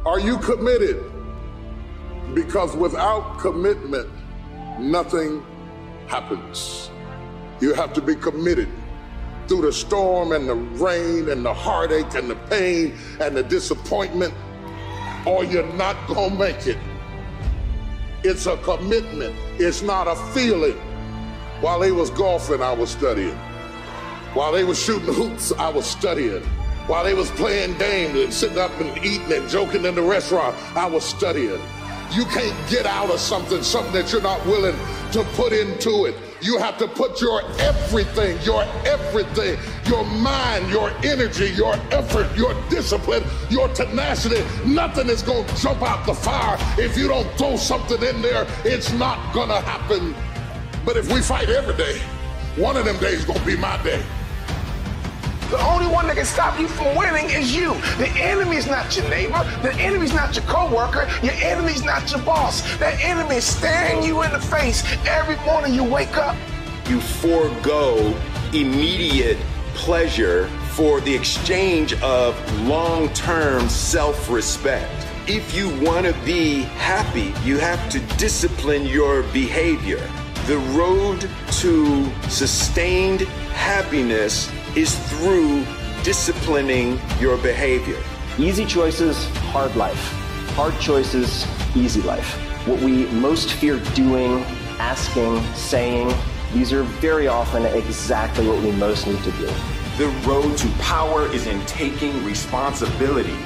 Are you committed? Because without commitment, nothing happens. You have to be committed through the storm and the rain and the heartache and the pain and the disappointment, or you're not gonna make it. It's a commitment. It's not a feeling. While they was golfing, I was studying. While they was shooting hoops, I was studying. While they was playing games and sitting up and eating and joking in the restaurant, I was studying. You can't get out of something that you're not willing to put into it. You have to put your everything, your mind, your energy, your effort, your discipline, your tenacity. Nothing is going to jump out the fire. If you don't throw something in there, it's not going to happen. But if we fight every day, one of them days is going to be my day. The only one that can stop you from winning is you. The enemy's not your neighbor. The enemy's not your coworker. Your enemy's not your boss. That enemy is staring you in the face every morning you wake up. You forego immediate pleasure for the exchange of long-term self-respect. If you want to be happy, you have to discipline your behavior. The road to sustained happiness is through disciplining your behavior. Easy choices, hard life. Hard choices, easy life. What we most fear doing, asking, saying, these are very often exactly what we most need to do. The road to power is in taking responsibility.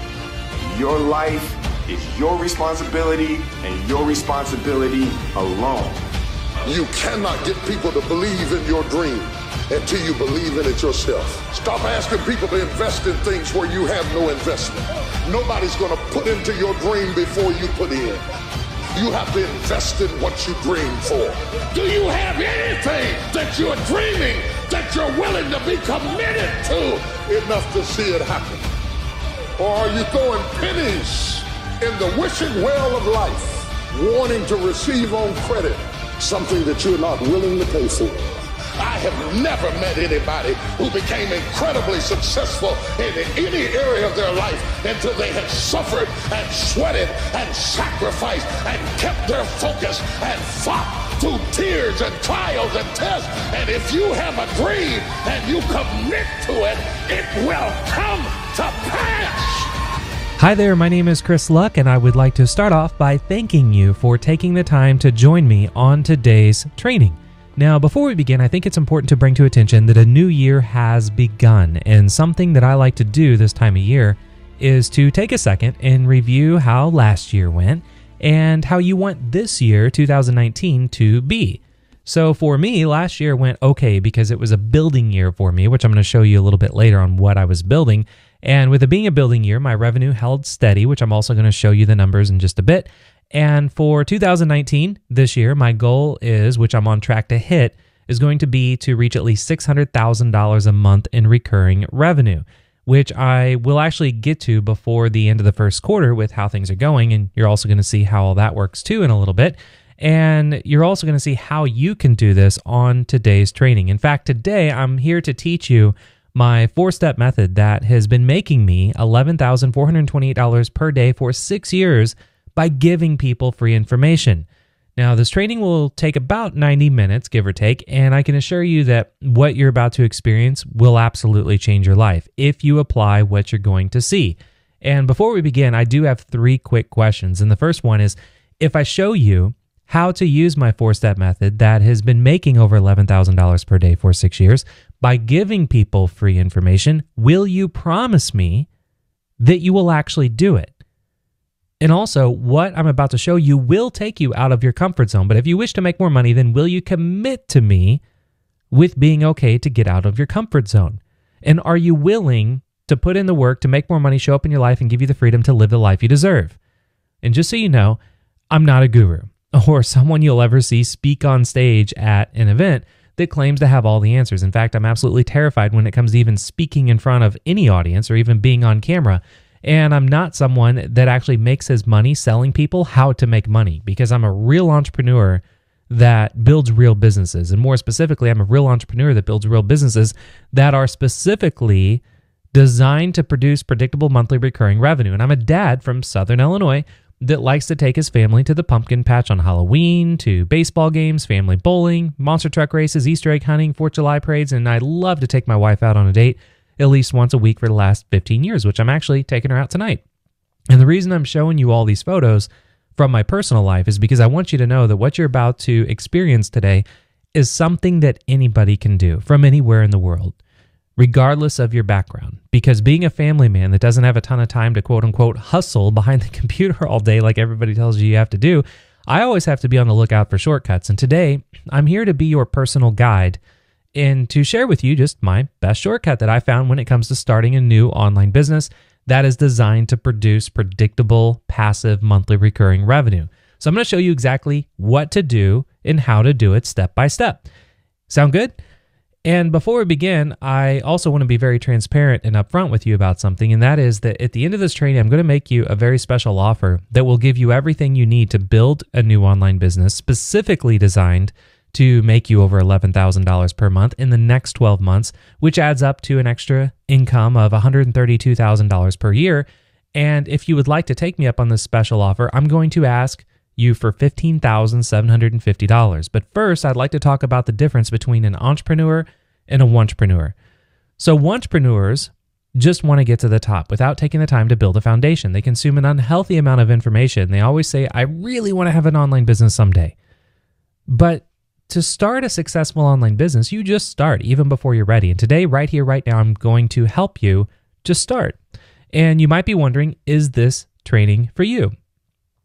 Your life is your responsibility and your responsibility alone. You cannot get people to believe in your dream until you believe in it yourself. Stop asking people to invest in things where you have no investment. Nobody's going to put into your dream before you put in. You have to invest in what you dream for. Do you have anything that you're dreaming that you're willing to be committed to enough to see it happen? Or are you throwing pennies in the wishing well of life, wanting to receive on credit something that you're not willing to pay for? I have never met anybody who became incredibly successful in any area of their life until they had suffered and sweated and sacrificed and kept their focus and fought through tears and trials and tests. And if you have a dream and you commit to it, it will come to pass. Hi there, my name is Chris Luck, and I would like to start off by thanking you for taking the time to join me on today's training. Now, before we begin, I think it's important to bring to attention that a new year has begun, and something that I like to do this time of year is to take a second and review how last year went and how you want this year, 2019, to be. So for me, last year went okay because it was a building year for me, which I'm going to show you a little bit later on what I was building. And with it being a building year, my revenue held steady, which I'm also going to show you the numbers in just a bit. And for 2019, this year, my goal is, which I'm on track to hit, is going to be to reach at least $600,000 a month in recurring revenue, which I will actually get to before the end of the first quarter with how things are going. And you're also going to see how all that works too in a little bit. And you're also going to see how you can do this on today's training. In fact, today I'm here to teach you my 4-step method that has been making me $11,428 per day for 6 years by giving people free information. Now, this training will take about 90 minutes, give or take, and I can assure you that what you're about to experience will absolutely change your life if you apply what you're going to see. And before we begin, I do have 3 quick questions. And the first one is, if I show you how to use my 4-step method that has been making over $11,000 per day for 6 years by giving people free information, will you promise me that you will actually do it? And also, what I'm about to show you will take you out of your comfort zone. But if you wish to make more money, then will you commit to me with being okay to get out of your comfort zone? And are you willing to put in the work to make more money, show up in your life, and give you the freedom to live the life you deserve? And just so you know, I'm not a guru or someone you'll ever see speak on stage at an event that claims to have all the answers. In fact, I'm absolutely terrified when it comes to even speaking in front of any audience or even being on camera. And I'm not someone that actually makes his money selling people how to make money, because I'm a real entrepreneur that builds real businesses. And more specifically, I'm a real entrepreneur that builds real businesses that are specifically designed to produce predictable monthly recurring revenue. And I'm a dad from Southern Illinois that likes to take his family to the pumpkin patch on Halloween, to baseball games, family bowling, monster truck races, Easter egg hunting, 4th of July parades, and I love to take my wife out on a date at least once a week for the last 15 years, which I'm actually taking her out tonight. And the reason I'm showing you all these photos from my personal life is because I want you to know that what you're about to experience today is something that anybody can do from anywhere in the world, regardless of your background. Because being a family man that doesn't have a ton of time to quote unquote hustle behind the computer all day like everybody tells you have to do, I always have to be on the lookout for shortcuts. And today, I'm here to be your personal guide and to share with you just my best shortcut that I found when it comes to starting a new online business that is designed to produce predictable, passive, monthly recurring revenue. So I'm going to show you exactly what to do and how to do it step by step. Sound good? And before we begin, I also want to be very transparent and upfront with you about something, and that is that at the end of this training, I'm going to make you a very special offer that will give you everything you need to build a new online business specifically designed to make you over $11,000 per month in the next 12 months, which adds up to an extra income of $132,000 per year. And if you would like to take me up on this special offer, I'm going to ask you for $15,750. But first, I'd like to talk about the difference between an entrepreneur and a wantrepreneur. So wantrepreneurs just want to get to the top without taking the time to build a foundation. They consume an unhealthy amount of information. They always say, I really want to have an online business someday. But to start a successful online business, you just start even before you're ready. And today, right here, right now, I'm going to help you just start. And you might be wondering, is this training for you?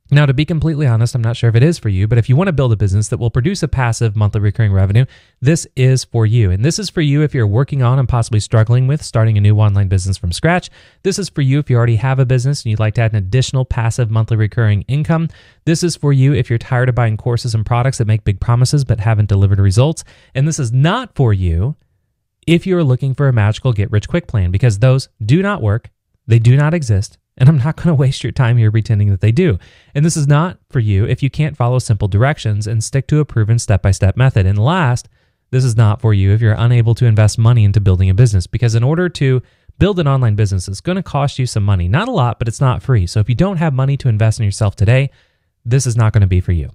Now, to be completely honest, I'm not sure if it is for you, but if you want to build a business that will produce a passive monthly recurring revenue, this is for you. And this is for you if you're working on and possibly struggling with starting a new online business from scratch. This is for you if you already have a business and you'd like to add an additional passive monthly recurring income. This is for you if you're tired of buying courses and products that make big promises but haven't delivered results. And this is not for you if you're looking for a magical get-rich-quick plan, because those do not work, they do not exist, and I'm not going to waste your time here pretending that they do. And this is not for you if you can't follow simple directions and stick to a proven step-by-step method. And last, this is not for you if you're unable to invest money into building a business, because in order to build an online business, it's going to cost you some money. Not a lot, but it's not free. So if you don't have money to invest in yourself today, this is not going to be for you.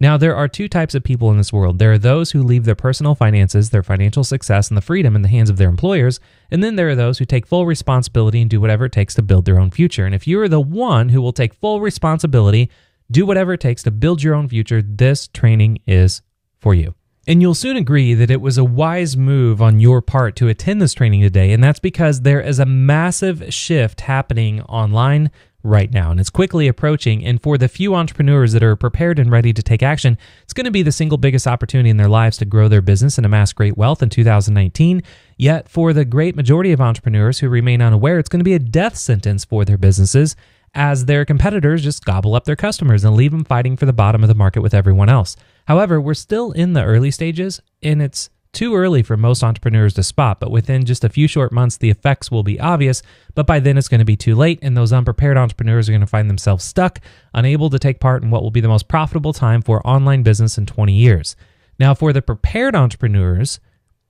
Now, there are two types of people in this world. There are those who leave their personal finances, their financial success, and the freedom in the hands of their employers. And then there are those who take full responsibility and do whatever it takes to build their own future. And if you are the one who will take full responsibility, do whatever it takes to build your own future, this training is for you. And you'll soon agree that it was a wise move on your part to attend this training today. And that's because there is a massive shift happening online right now, and it's quickly approaching. And for the few entrepreneurs that are prepared and ready to take action, it's going to be the single biggest opportunity in their lives to grow their business and amass great wealth in 2019. Yet for the great majority of entrepreneurs who remain unaware, it's going to be a death sentence for their businesses as their competitors just gobble up their customers and leave them fighting for the bottom of the market with everyone else. However, we're still in the early stages, and it's too early for most entrepreneurs to spot, but within just a few short months, the effects will be obvious, but by then it's going to be too late, and those unprepared entrepreneurs are going to find themselves stuck, unable to take part in what will be the most profitable time for online business in 20 years. Now, for the prepared entrepreneurs,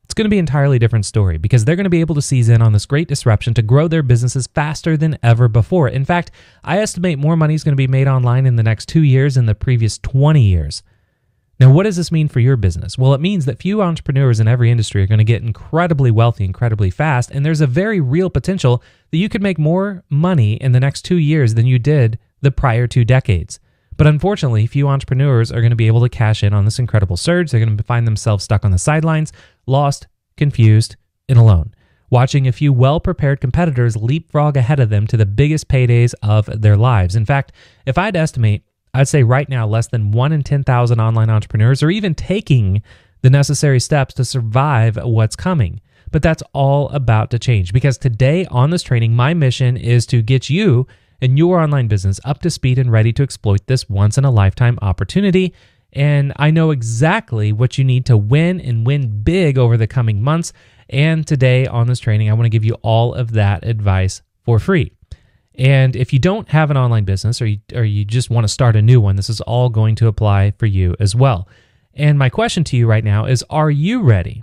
it's going to be an entirely different story, because they're going to be able to seize in on this great disruption to grow their businesses faster than ever before. In fact, I estimate more money is going to be made online in the next 2 years than the previous 20 years. Now, what does this mean for your business? Well, it means that few entrepreneurs in every industry are going to get incredibly wealthy incredibly fast, and there's a very real potential that you could make more money in the next 2 years than you did the prior 2 decades. But unfortunately, few entrepreneurs are going to be able to cash in on this incredible surge. They're going to find themselves stuck on the sidelines, lost, confused, and alone, watching a few well-prepared competitors leapfrog ahead of them to the biggest paydays of their lives. In fact, if I had to estimate, I'd say right now less than 1 in 10,000 online entrepreneurs are even taking the necessary steps to survive what's coming. But that's all about to change, because today on this training, my mission is to get you and your online business up to speed and ready to exploit this once-in-a-lifetime opportunity. And I know exactly what you need to win and win big over the coming months. And today on this training, I want to give you all of that advice for free. And if you don't have an online business or you just want to start a new one, this is all going to apply for you as well. And my question to you right now is, are you ready?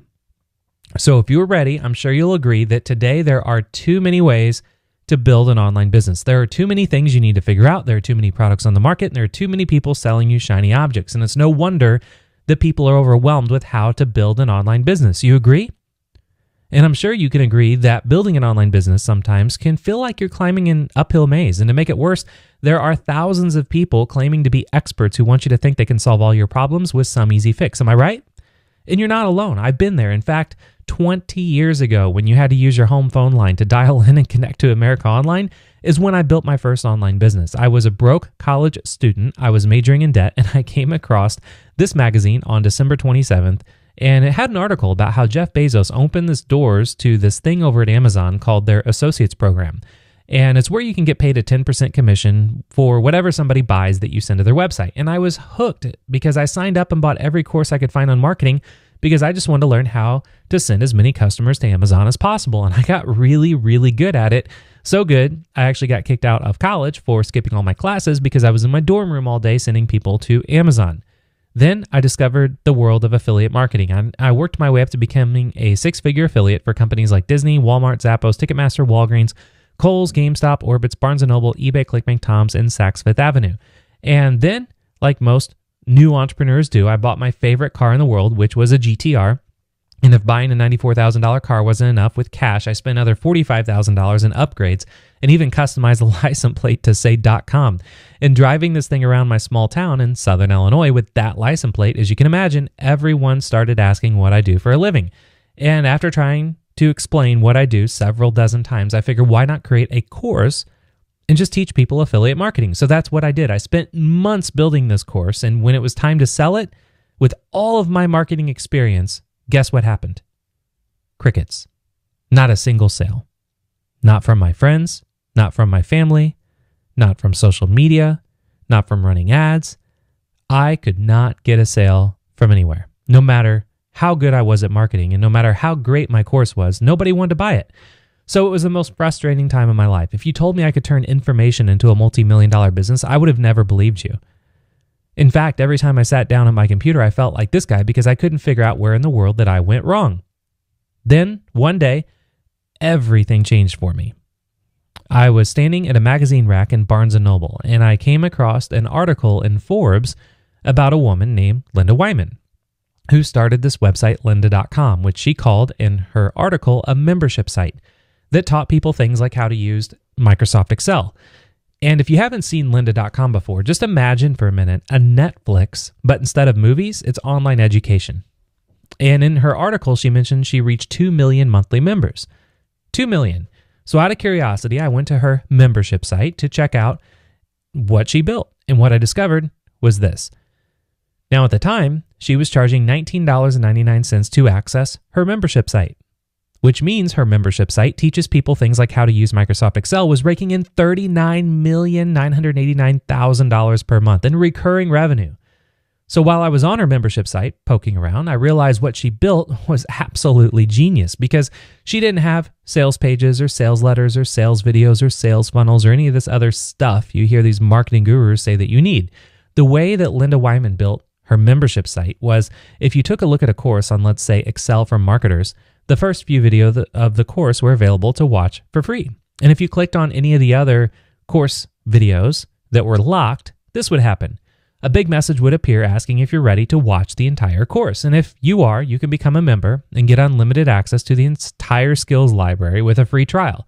So if you're ready, I'm sure you'll agree that today there are too many ways to build an online business. There are too many things you need to figure out. There are too many products on the market, and there are too many people selling you shiny objects. And it's no wonder that people are overwhelmed with how to build an online business. You agree? And I'm sure you can agree that building an online business sometimes can feel like you're climbing an uphill maze. And to make it worse, there are thousands of people claiming to be experts who want you to think they can solve all your problems with some easy fix. Am I right? And you're not alone. I've been there. In fact, 20 years ago, when you had to use your home phone line to dial in and connect to America Online, is when I built my first online business. I was a broke college student. I was majoring in debt, and I came across this magazine on December 27th, and it had an article about how Jeff Bezos opened his doors to this thing over at Amazon called their Associates Program. And it's where you can get paid a 10% commission for whatever somebody buys that you send to their website. And I was hooked because I signed up and bought every course I could find on marketing because I just wanted to learn how to send as many customers to Amazon as possible. And I got really, really good at it. So good, I actually got kicked out of college for skipping all my classes because I was in my dorm room all day sending people to Amazon. Then I discovered the world of affiliate marketing. I worked my way up to becoming a six-figure affiliate for companies like Disney, Walmart, Zappos, Ticketmaster, Walgreens, Kohl's, GameStop, Orbitz, Barnes & Noble, eBay, ClickBank, Tom's, and Saks Fifth Avenue. And then, like most new entrepreneurs do, I bought my favorite car in the world, which was a GTR. And if buying a $94,000 car wasn't enough with cash, I spent another $45,000 in upgrades and even customized the license plate to say .com. And driving this thing around my small town in Southern Illinois with that license plate, as you can imagine, everyone started asking what I do for a living. And after trying to explain what I do several dozen times, I figured why not create a course and just teach people affiliate marketing. So that's what I did. I spent months building this course, and when it was time to sell it, with all of my marketing experience, guess what happened? Crickets. Not a single sale. Not from my friends, not from my family, not from social media, not from running ads. I could not get a sale from anywhere. No matter how good I was at marketing and no matter how great my course was, nobody wanted to buy it. So it was the most frustrating time of my life. If you told me I could turn information into a multi-million-dollar business, I would have never believed you. In fact, every time I sat down at my computer, I felt like this guy because I couldn't figure out where in the world that I went wrong. Then, one day, everything changed for me. I was standing at a magazine rack in Barnes & Noble, and I came across an article in Forbes about a woman named Linda Wyman, who started this website, lynda.com, which she called in her article a membership site that taught people things like how to use Microsoft Excel. And if you haven't seen lynda.com before, just imagine for a minute a Netflix, but instead of movies, it's online education. And in her article, she mentioned she reached 2 million monthly members. 2 million. So out of curiosity, I went to her membership site to check out what she built. And what I discovered was this. Now at the time, she was charging $19.99 to access her membership site, which means her membership site teaches people things like how to use Microsoft Excel, was raking in $39,989,000 per month in recurring revenue. So while I was on her membership site poking around, I realized what she built was absolutely genius because she didn't have sales pages or sales letters or sales videos or sales funnels or any of this other stuff you hear these marketing gurus say that you need. The way that Linda Wyman built her membership site was if you took a look at a course on, let's say, Excel for marketers, the first few videos of the course were available to watch for free. And if you clicked on any of the other course videos that were locked, this would happen. A big message would appear asking if you're ready to watch the entire course. And if you are, you can become a member and get unlimited access to the entire skills library with a free trial.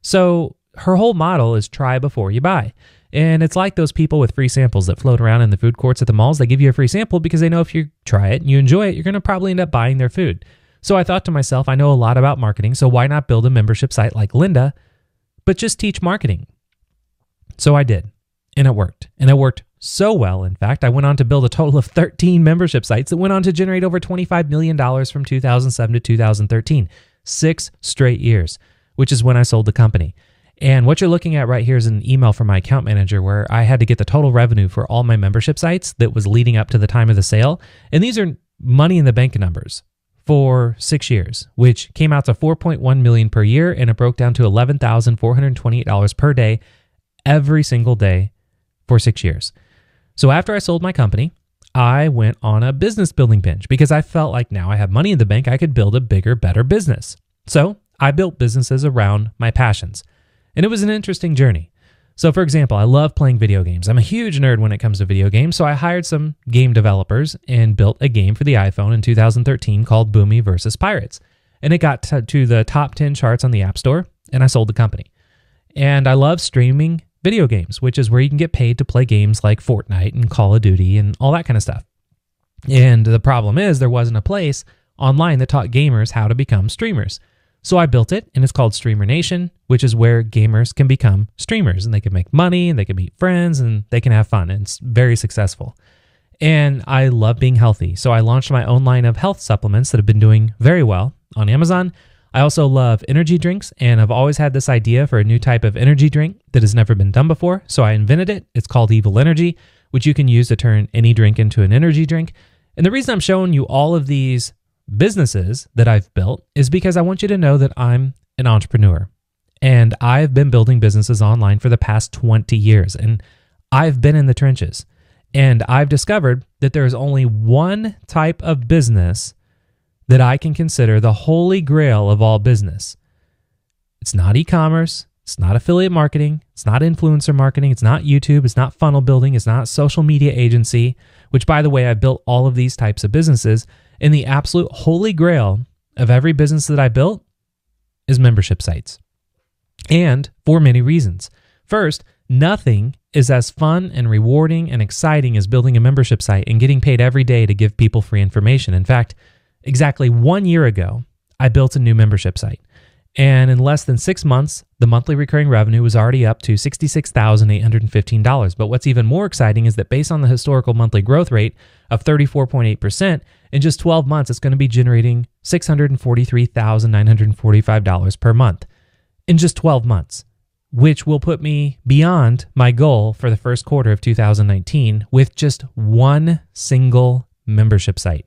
So her whole model is try before you buy. And it's like those people with free samples that float around in the food courts at the malls. They give you a free sample because they know if you try it and you enjoy it, you're going to probably end up buying their food. So I thought to myself, I know a lot about marketing, so why not build a membership site like Linda, but just teach marketing? So I did, and it worked. And it worked so well, in fact, I went on to build a total of 13 membership sites that went on to generate over $25 million from 2007 to 2013, 6 straight years, which is when I sold the company. And what you're looking at right here is an email from my account manager where I had to get the total revenue for all my membership sites that was leading up to the time of the sale. And these are money in the bank numbers for 6 years, which came out to $4.1 million per year, and it broke down to $11,428 per day every single day for 6 years. So after I sold my company, I went on a business building binge because I felt like now I have money in the bank, I could build a bigger, better business. So I built businesses around my passions. And it was an interesting journey. So for example, I love playing video games. I'm a huge nerd when it comes to video games. So I hired some game developers and built a game for the iPhone in 2013 called Boomy vs. Pirates. And it got to the top 10 charts on the App Store, and I sold the company. And I love streaming video games, which is where you can get paid to play games like Fortnite and Call of Duty and all that kind of stuff. And the problem is there wasn't a place online that taught gamers how to become streamers. So I built it, and it's called Streamer Nation, which is where gamers can become streamers, and they can make money, and they can meet friends, and they can have fun, and it's very successful. And I love being healthy, so I launched my own line of health supplements that have been doing very well on Amazon. I also love energy drinks, and I've always had this idea for a new type of energy drink that has never been done before, so I invented it. It's called Evil Energy, which you can use to turn any drink into an energy drink. And the reason I'm showing you all of these businesses that I've built is because I want you to know that I'm an entrepreneur, and I've been building businesses online for the past 20 years, and I've been in the trenches, and I've discovered that there's only one type of business that I can consider the holy grail of all business. It's not e-commerce, it's not affiliate marketing, it's not influencer marketing, it's not YouTube, it's not funnel building, it's not social media agency, which by the way, I built all of these types of businesses. And the absolute holy grail of every business that I built is membership sites. And for many reasons. First, nothing is as fun and rewarding and exciting as building a membership site and getting paid every day to give people free information. In fact, exactly 1 year ago, I built a new membership site. And in less than 6 months, the monthly recurring revenue was already up to $66,815. But what's even more exciting is that based on the historical monthly growth rate of 34.8%, in just 12 months, it's going to be generating $643,945 per month in just 12 months, which will put me beyond my goal for the first quarter of 2019 with just one single membership site.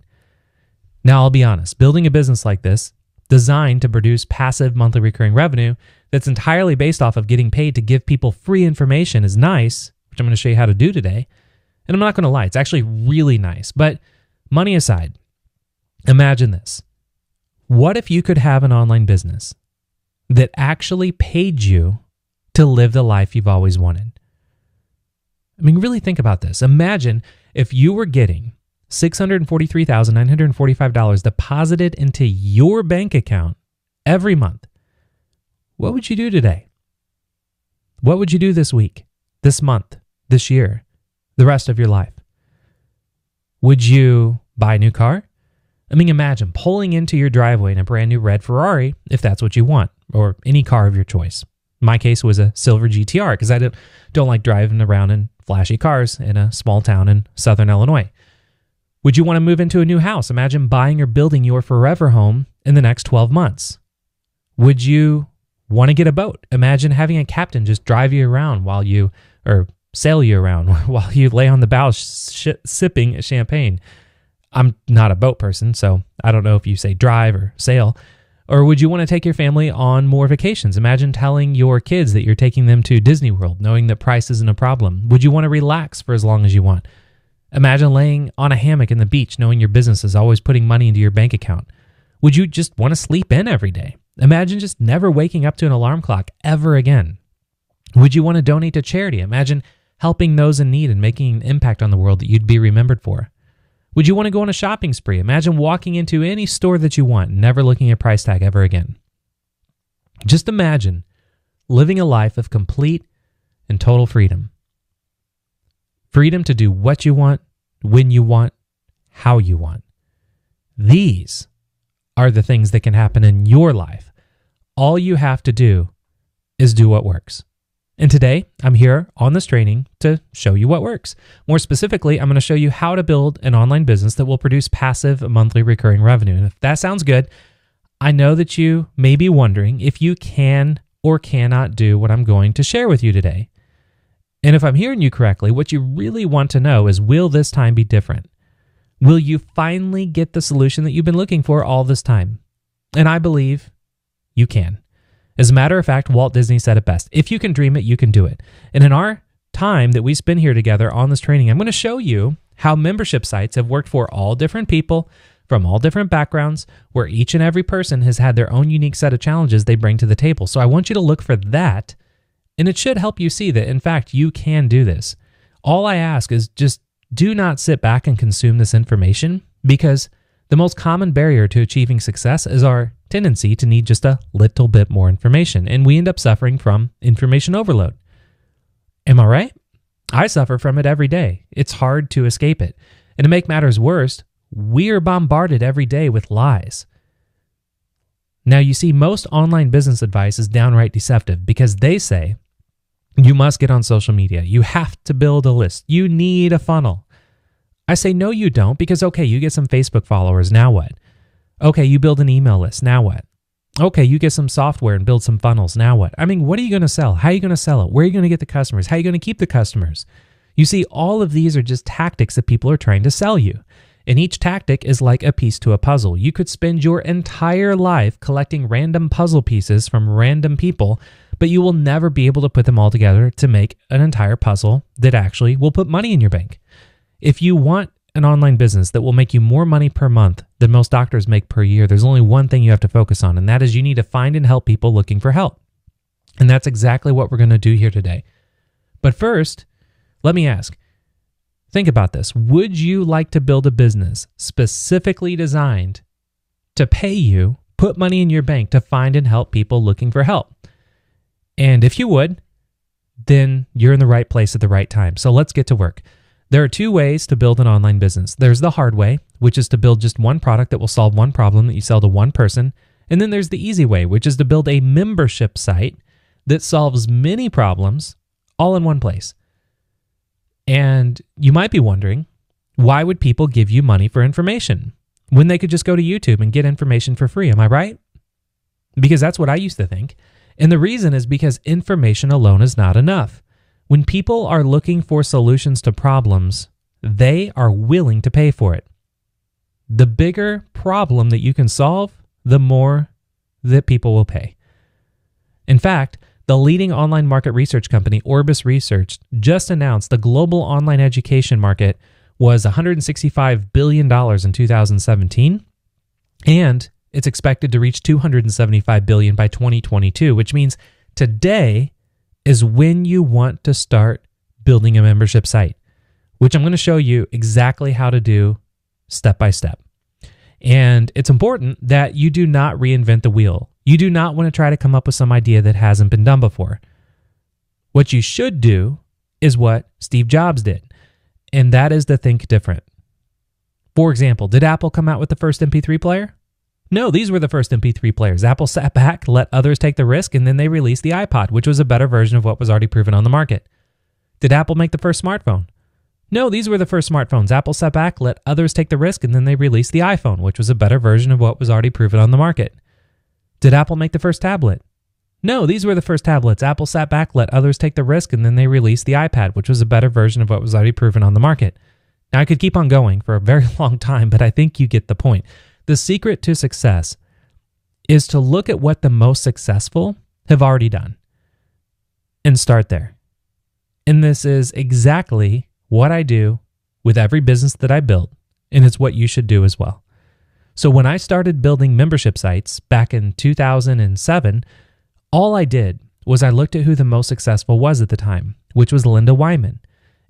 Now, I'll be honest, building a business like this, designed to produce passive monthly recurring revenue that's entirely based off of getting paid to give people free information is nice, which I'm going to show you how to do today. And I'm not going to lie, it's actually really nice. But money aside, imagine this. What if you could have an online business that actually paid you to live the life you've always wanted? I mean, really think about this. Imagine if you were getting $643,945 deposited into your bank account every month. What would you do today? What would you do this week, this month, this year, the rest of your life? Would you buy a new car? I mean, imagine pulling into your driveway in a brand new red Ferrari, if that's what you want, or any car of your choice. In my case was a silver GTR because I don't like driving around in flashy cars in a small town in Southern Illinois. Would you want to move into a new house? Imagine buying or building your forever home in the next 12 months. Would you want to get a boat? Imagine having a captain just drive you around or sail you around while you lay on the bow sipping champagne. I'm not a boat person, so I don't know if you say drive or sail. Or would you want to take your family on more vacations? Imagine telling your kids that you're taking them to Disney World, knowing that price isn't a problem. Would you want to relax for as long as you want? Imagine laying on a hammock in the beach, knowing your business is always putting money into your bank account. Would you just want to sleep in every day? Imagine just never waking up to an alarm clock ever again. Would you want to donate to charity? Imagine helping those in need and making an impact on the world that you'd be remembered for. Would you want to go on a shopping spree? Imagine walking into any store that you want, never looking at a price tag ever again. Just imagine living a life of complete and total freedom. Freedom to do what you want, when you want, how you want. These are the things that can happen in your life. All you have to do is do what works. And today, I'm here on this training to show you what works. More specifically, I'm going to show you how to build an online business that will produce passive monthly recurring revenue. And if that sounds good, I know that you may be wondering if you can or cannot do what I'm going to share with you today. And if I'm hearing you correctly, what you really want to know is, will this time be different? Will you finally get the solution that you've been looking for all this time? And I believe you can. As a matter of fact, Walt Disney said it best. If you can dream it, you can do it. And in our time that we spend here together on this training, I'm going to show you how membership sites have worked for all different people from all different backgrounds, where each and every person has had their own unique set of challenges they bring to the table. So I want you to look for that, and it should help you see that, in fact, you can do this. All I ask is just do not sit back and consume this information, because the most common barrier to achieving success is our tendency to need just a little bit more information, and we end up suffering from information overload. Am I right? I suffer from it every day. It's hard to escape it. And to make matters worse, we are bombarded every day with lies. Now, you see, most online business advice is downright deceptive because they say you must get on social media. You have to build a list. You need a funnel. I say, no, you don't, because, okay, you get some Facebook followers. Now what? Okay, you build an email list. Now what? Okay, you get some software and build some funnels. Now what? I mean, what are you going to sell? How are you going to sell it? Where are you going to get the customers? How are you going to keep the customers? You see, all of these are just tactics that people are trying to sell you. And each tactic is like a piece to a puzzle. You could spend your entire life collecting random puzzle pieces from random people, but you will never be able to put them all together to make an entire puzzle that actually will put money in your bank. If you want an online business that will make you more money per month than most doctors make per year, there's only one thing you have to focus on, and that is you need to find and help people looking for help. And that's exactly what we're going to do here today. But first, let me ask, think about this. Would you like to build a business specifically designed to pay you, put money in your bank to find and help people looking for help? And if you would, then you're in the right place at the right time. So let's get to work. There are two ways to build an online business. There's the hard way, which is to build just one product that will solve one problem that you sell to one person. And then there's the easy way, which is to build a membership site that solves many problems all in one place. And you might be wondering, why would people give you money for information when they could just go to YouTube and get information for free? Am I right? Because that's what I used to think. And the reason is because information alone is not enough. When people are looking for solutions to problems, they are willing to pay for it. The bigger problem that you can solve, the more that people will pay. In fact, the leading online market research company, Orbis Research, just announced the global online education market was $165 billion in 2017, and it's expected to reach $275 billion by 2022, which means today is when you want to start building a membership site, which I'm going to show you exactly how to do step by step. And it's important that you do not reinvent the wheel. You do not want to try to come up with some idea that hasn't been done before. What you should do is what Steve Jobs did, and that is to think different. For example, did Apple come out with the first MP3 player? No, these were the first MP3 players. Apple sat back, let others take the risk, and then they released the iPod, which was a better version of what was already proven on the market. Did Apple make the first smartphone? No, these were the first smartphones. Apple sat back, let others take the risk, and then they released the iPhone, which was a better version of what was already proven on the market. Did Apple make the first tablet? No, these were the first tablets. Apple sat back, let others take the risk, and then they released the iPad, which was a better version of what was already proven on the market. Now, I could keep on going for a very long time, but I think you get the point. The secret to success is to look at what the most successful have already done and start there. And this is exactly what I do with every business that I build, and it's what you should do as well. So when I started building membership sites back in 2007, all I did was I looked at who the most successful was at the time, which was Linda Wyman.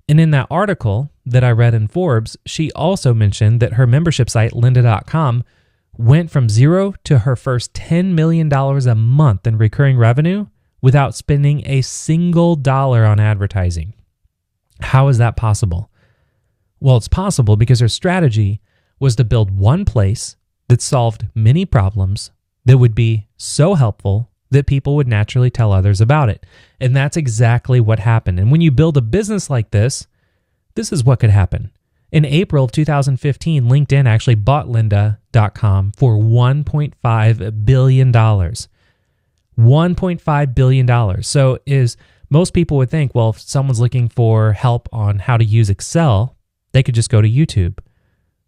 And in that article that I read in Forbes, she also mentioned that her membership site, lynda.com, went from zero to her first $10 million a month in recurring revenue without spending a single dollar on advertising. How is that possible? Well, it's possible because her strategy was to build one place that solved many problems that would be so helpful that people would naturally tell others about it. And that's exactly what happened. And when you build a business like this, this is what could happen. In April of 2015, LinkedIn actually bought lynda.com for $1.5 billion. $1.5 billion. So most people would think, well, if someone's looking for help on how to use Excel, they could just go to YouTube.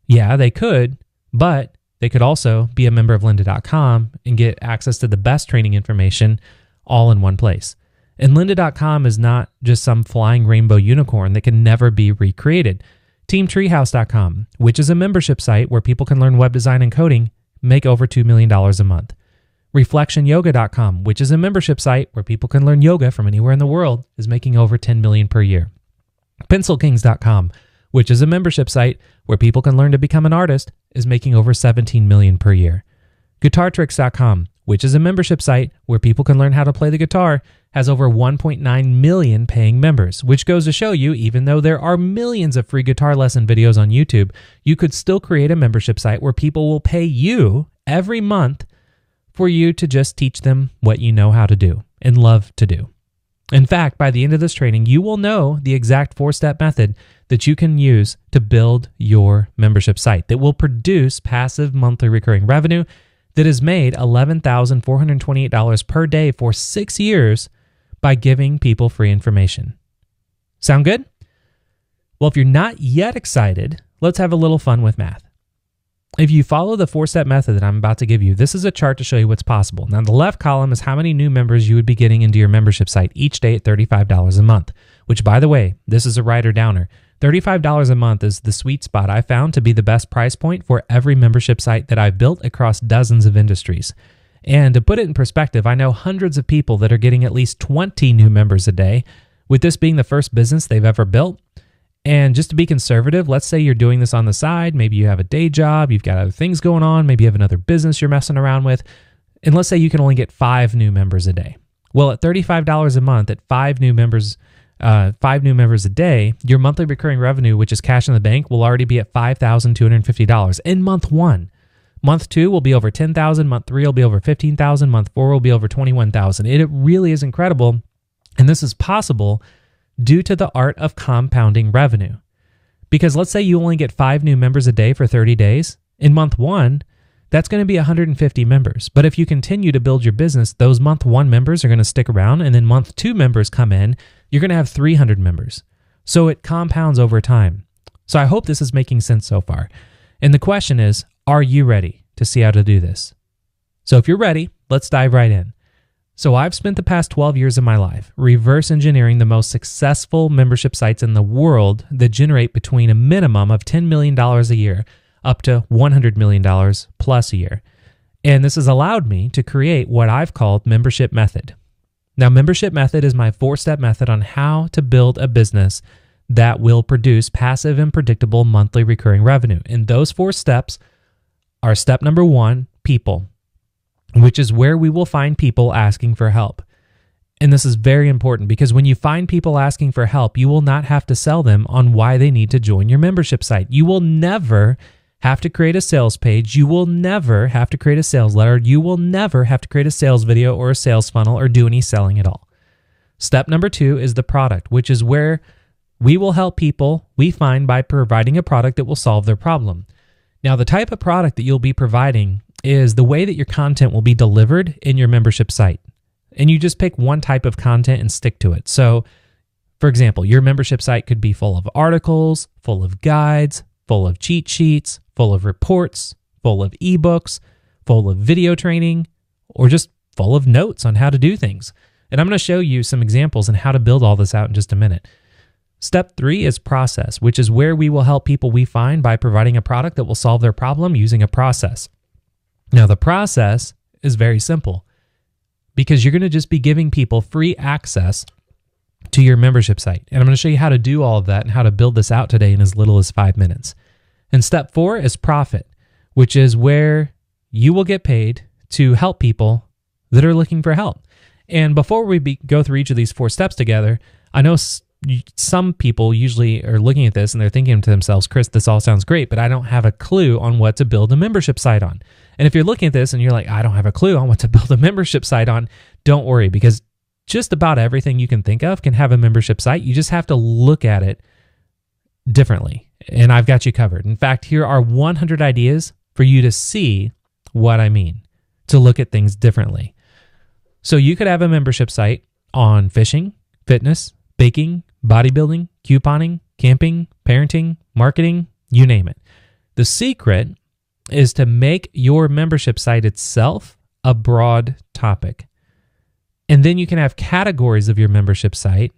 Yeah, they could, but they could also be a member of lynda.com and get access to the best training information all in one place. And lynda.com is not just some flying rainbow unicorn that can never be recreated. TeamTreehouse.com, which is a membership site where people can learn web design and coding, make over $2 million a month. ReflectionYoga.com, which is a membership site where people can learn yoga from anywhere in the world, is making over $10 million per year. PencilKings.com, which is a membership site where people can learn to become an artist, is making over $17 million per year. GuitarTricks.com, which is a membership site where people can learn how to play the guitar, has over 1.9 million paying members, which goes to show you, even though there are millions of free guitar lesson videos on YouTube, you could still create a membership site where people will pay you every month for you to just teach them what you know how to do and love to do. In fact, by the end of this training, you will know the exact 4-step method that you can use to build your membership site that will produce passive monthly recurring revenue that has made $11,428 per day for 6 years by giving people free information. Sound good? Well, if you're not yet excited, let's have a little fun with math. If you follow the 4-step method that I'm about to give you, this is a chart to show you what's possible. Now, the left column is how many new members you would be getting into your membership site each day at $35 a month, which, by the way, this is a writer downer. $35 a month is the sweet spot I found to be the best price point for every membership site that I've built across dozens of industries. And to put it in perspective, I know hundreds of people that are getting at least 20 new members a day, with this being the first business they've ever built. And just to be conservative, let's say you're doing this on the side. Maybe you have a day job, you've got other things going on, maybe you have another business you're messing around with. And let's say you can only get 5 new members a day. Well, at $35 a month, at 5 new members a day, your monthly recurring revenue, which is cash in the bank, will already be at $5,250 in month 1. Month 2 will be over $10,000. Month 3 will be over $15,000. Month 4 will be over $21,000. It really is incredible. And this is possible due to the art of compounding revenue. Because let's say you only get 5 new members a day for 30 days. In month 1, that's going to be 150 members. But if you continue to build your business, those month 1 members are going to stick around. And then month 2 members come in, you're going to have 300 members. So it compounds over time. So I hope this is making sense so far. And the question is, are you ready to see how to do this? So if you're ready, let's dive right in. So I've spent the past 12 years of my life reverse engineering the most successful membership sites in the world that generate between a minimum of $10 million a year up to $100 million plus a year. And this has allowed me to create what I've called Membership Method. Now, Membership Method is my 4-step method on how to build a business that will produce passive and predictable monthly recurring revenue. And those 4 steps are step number 1, people, which is where we will find people asking for help. And this is very important because when you find people asking for help, you will not have to sell them on why they need to join your membership site. You will never have to create a sales page. You will never have to create a sales letter. You will never have to create a sales video or a sales funnel or do any selling at all. Step number 2 is the product, which is where we will help people we find by providing a product that will solve their problem. Now, the type of product that you'll be providing is the way that your content will be delivered in your membership site. And you just pick one type of content and stick to it. So, for example, your membership site could be full of articles, full of guides, full of cheat sheets, full of reports, full of ebooks, full of video training, or just full of notes on how to do things. And I'm going to show you some examples on how to build all this out in just a minute. Step 3 is process, which is where we will help people we find by providing a product that will solve their problem using a process. Now, the process is very simple because you're going to just be giving people free access to your membership site. And I'm going to show you how to do all of that and how to build this out today in as little as 5 minutes. And step 4 is profit, which is where you will get paid to help people that are looking for help. And before we go through each of these 4 steps together, I know some people usually are looking at this and they're thinking to themselves, Chris, this all sounds great, but I don't have a clue on what to build a membership site on. And if you're looking at this and you're like, I don't have a clue on what to build a membership site on, don't worry, because just about everything you can think of can have a membership site. You just have to look at it differently. And I've got you covered. In fact, here are 100 ideas for you to see what I mean, to look at things differently. So you could have a membership site on fishing, fitness, baking, bodybuilding, couponing, camping, parenting, marketing, you name it. The secret is to make your membership site itself a broad topic. And then you can have categories of your membership site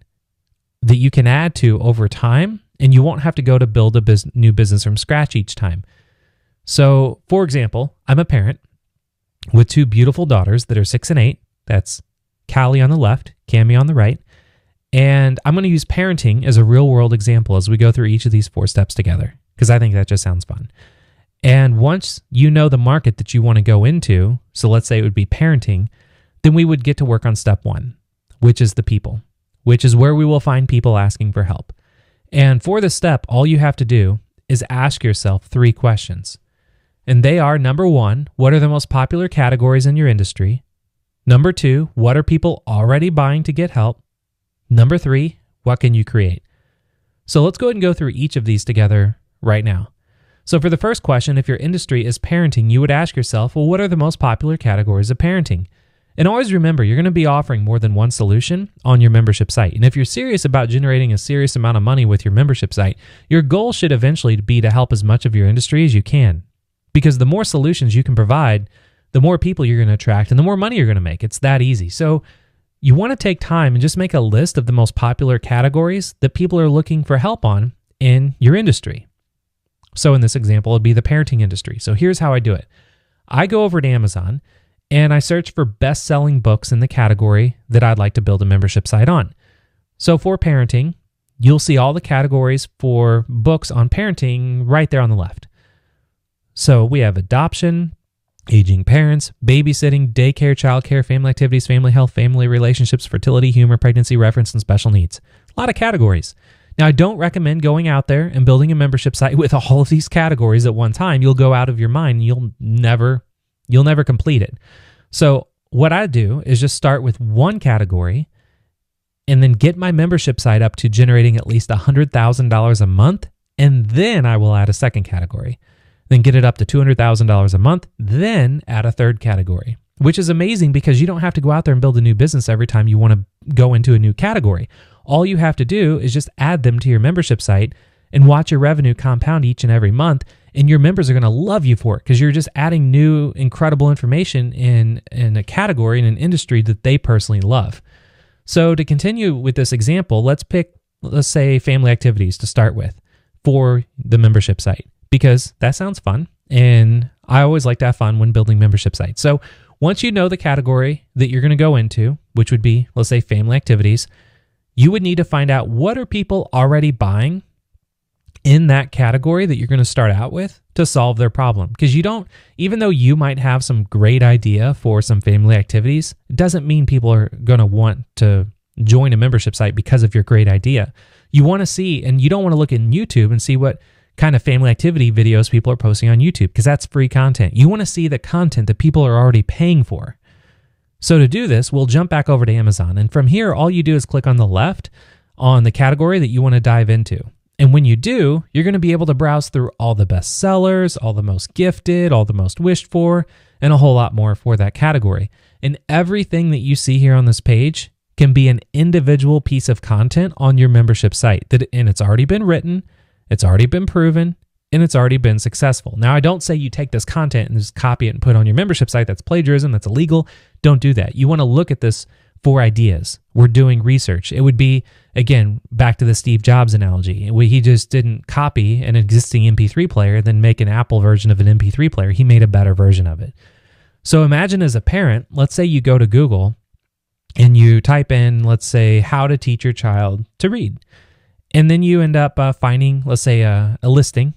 that you can add to over time and you won't have to go to build a new business from scratch each time. So, for example, I'm a parent with 2 beautiful daughters that are 6 and 8. That's Callie on the left, Cammie on the right. And I'm going to use parenting as a real-world example as we go through each of these 4 steps together, because I think that just sounds fun. And once you know the market that you want to go into, so let's say it would be parenting, then we would get to work on step 1, which is the people, which is where we will find people asking for help. And for this step, all you have to do is ask yourself 3 questions. And they are, number 1, what are the most popular categories in your industry? Number 2, what are people already buying to get help? Number 3, what can you create? So let's go ahead and go through each of these together right now. So for the first question, if your industry is parenting, you would ask yourself, well, what are the most popular categories of parenting? And always remember, you're going to be offering more than one solution on your membership site. And if you're serious about generating a serious amount of money with your membership site, your goal should eventually be to help as much of your industry as you can. Because the more solutions you can provide, the more people you're going to attract and the more money you're going to make. It's that easy. So you want to take time and just make a list of the most popular categories that people are looking for help on in your industry. So in this example, it'd be the parenting industry. So here's how I do it. I go over to Amazon and I search for best-selling books in the category that I'd like to build a membership site on. So for parenting, you'll see all the categories for books on parenting right there on the left. So we have adoption, aging parents, babysitting, daycare, childcare, family activities, family health, family relationships, fertility, humor, pregnancy, reference, and special needs. A lot of categories. Now, I don't recommend going out there and building a membership site with all of these categories at one time. You'll go out of your mind and you'll never complete it. So what I do is just start with one category and then get my membership site up to generating at least $100,000 a month. And then I will add a second category. Then get it up to $200,000 a month, then add a third category, which is amazing because you don't have to go out there and build a new business every time you want to go into a new category. All you have to do is just add them to your membership site and watch your revenue compound each and every month, and your members are going to love you for it because you're just adding new, incredible information in a category, in an industry that they personally love. So to continue with this example, let's say family activities to start with for the membership site, because that sounds fun, and I always like to have fun when building membership sites. So once you know the category that you're going to go into, which would be, let's say, family activities, you would need to find out what are people already buying in that category that you're going to start out with to solve their problem. Because you don't, even though you might have some great idea for some family activities, it doesn't mean people are going to want to join a membership site because of your great idea. You want to see, and you don't want to look in YouTube and see what kind of family activity videos people are posting on YouTube, because that's free content. You want to see the content that people are already paying for. So to do this, we'll jump back over to Amazon. And from here, all you do is click on the left on the category that you want to dive into. And when you do, you're going to be able to browse through all the best sellers, all the most gifted, all the most wished for, and a whole lot more for that category. And everything that you see here on this page can be an individual piece of content on your membership site. And it's already been written, it's already been proven, and it's already been successful. Now, I don't say you take this content and just copy it and put it on your membership site. That's plagiarism. That's illegal. Don't do that. You want to look at this for ideas. We're doing research. It would be, again, back to the Steve Jobs analogy. He just didn't copy an existing MP3 player and then make an Apple version of an MP3 player. He made a better version of it. So imagine as a parent, let's say you go to Google and you type in, let's say, how to teach your child to read. And then you end up finding, let's say, a listing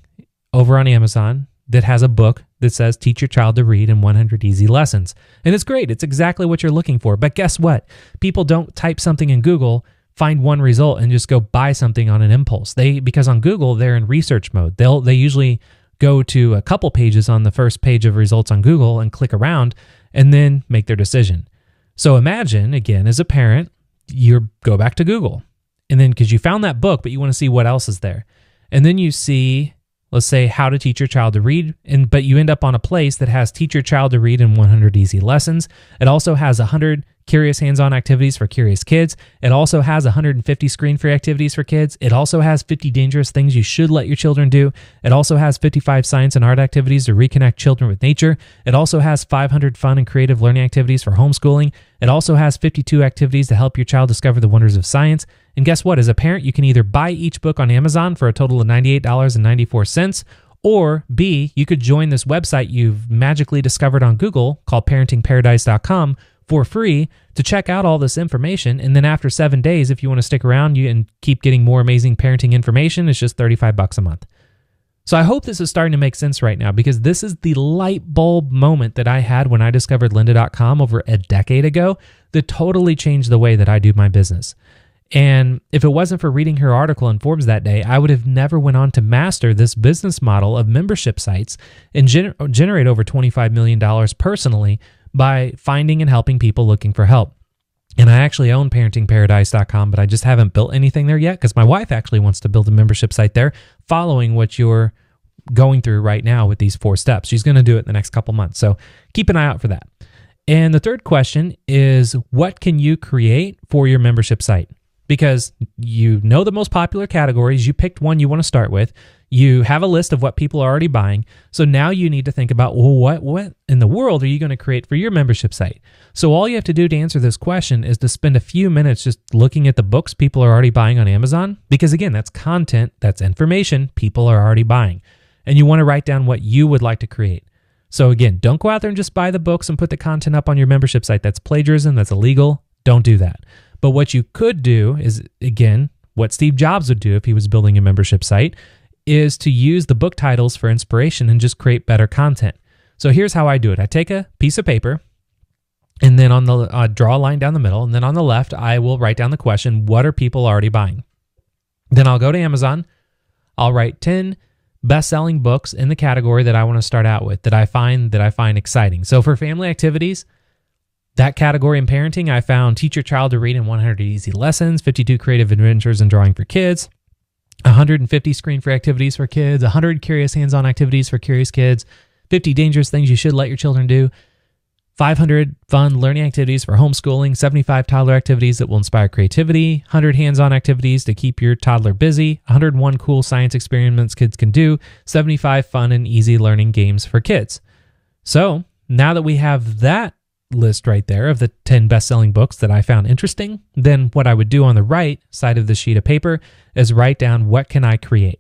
over on Amazon that has a book that says Teach Your Child to Read in 100 Easy Lessons. And it's great. It's exactly what you're looking for. But guess what? People don't type something in Google, find one result, and just go buy something on an impulse. Because on Google, they're in research mode. They usually go to a couple pages on the first page of results on Google and click around and then make their decision. So imagine, again, as a parent, you go back to Google. And then because you found that book, but you want to see what else is there. And then you see, let's say, how to teach your child to read, but you end up on a place that has Teach Your Child to Read in 100 Easy Lessons. It also has 100 curious hands-on activities for curious kids. It also has 150 screen-free activities for kids. It also has 50 dangerous things you should let your children do. It also has 55 science and art activities to reconnect children with nature. It also has 500 fun and creative learning activities for homeschooling. It also has 52 activities to help your child discover the wonders of science. And guess what? As a parent, you can either buy each book on Amazon for a total of $98.94, or B, you could join this website you've magically discovered on Google called parentingparadise.com for free to check out all this information. And then after 7 days, if you want to stick around and keep getting more amazing parenting information, it's just $35 a month. So I hope this is starting to make sense right now, because this is the light bulb moment that I had when I discovered lynda.com over a decade ago that totally changed the way that I do my business. And if it wasn't for reading her article in Forbes that day, I would have never went on to master this business model of membership sites and generate over $25 million personally by finding and helping people looking for help. And I actually own parentingparadise.com, but I just haven't built anything there yet because my wife actually wants to build a membership site there following what you're going through right now with these 4 steps. She's going to do it in the next couple months. So keep an eye out for that. And the third question is, what can you create for your membership site? Because you know the most popular categories, you picked one you want to start with, you have a list of what people are already buying, so now you need to think about, well, what in the world are you going to create for your membership site? So all you have to do to answer this question is to spend a few minutes just looking at the books people are already buying on Amazon, because again, that's content, that's information people are already buying, and you want to write down what you would like to create. So again, don't go out there and just buy the books and put the content up on your membership site. That's plagiarism, that's illegal, don't do that. But what you could do is, again, what Steve Jobs would do if he was building a membership site, is to use the book titles for inspiration and just create better content. So here's how I do it. I take a piece of paper and then on the draw a line down the middle, and then on the left, I will write down the question, what are people already buying? Then I'll go to Amazon. I'll write 10 best-selling books in the category that I want to start out with, that I find exciting. So for family activities, that category in parenting, I found Teach Your Child to Read in 100 Easy Lessons, 52 Creative Adventures in Drawing for Kids, 150 Screen-Free Activities for Kids, 100 Curious Hands-On Activities for Curious Kids, 50 Dangerous Things You Should Let Your Children Do, 500 Fun Learning Activities for Homeschooling, 75 Toddler Activities that will inspire creativity, 100 Hands-On Activities to keep your toddler busy, 101 Cool Science Experiments Kids Can Do, 75 Fun and Easy Learning Games for Kids. So now that we have that list right there of the 10 best-selling books that I found interesting, then what I would do on the right side of the sheet of paper is write down, what can I create?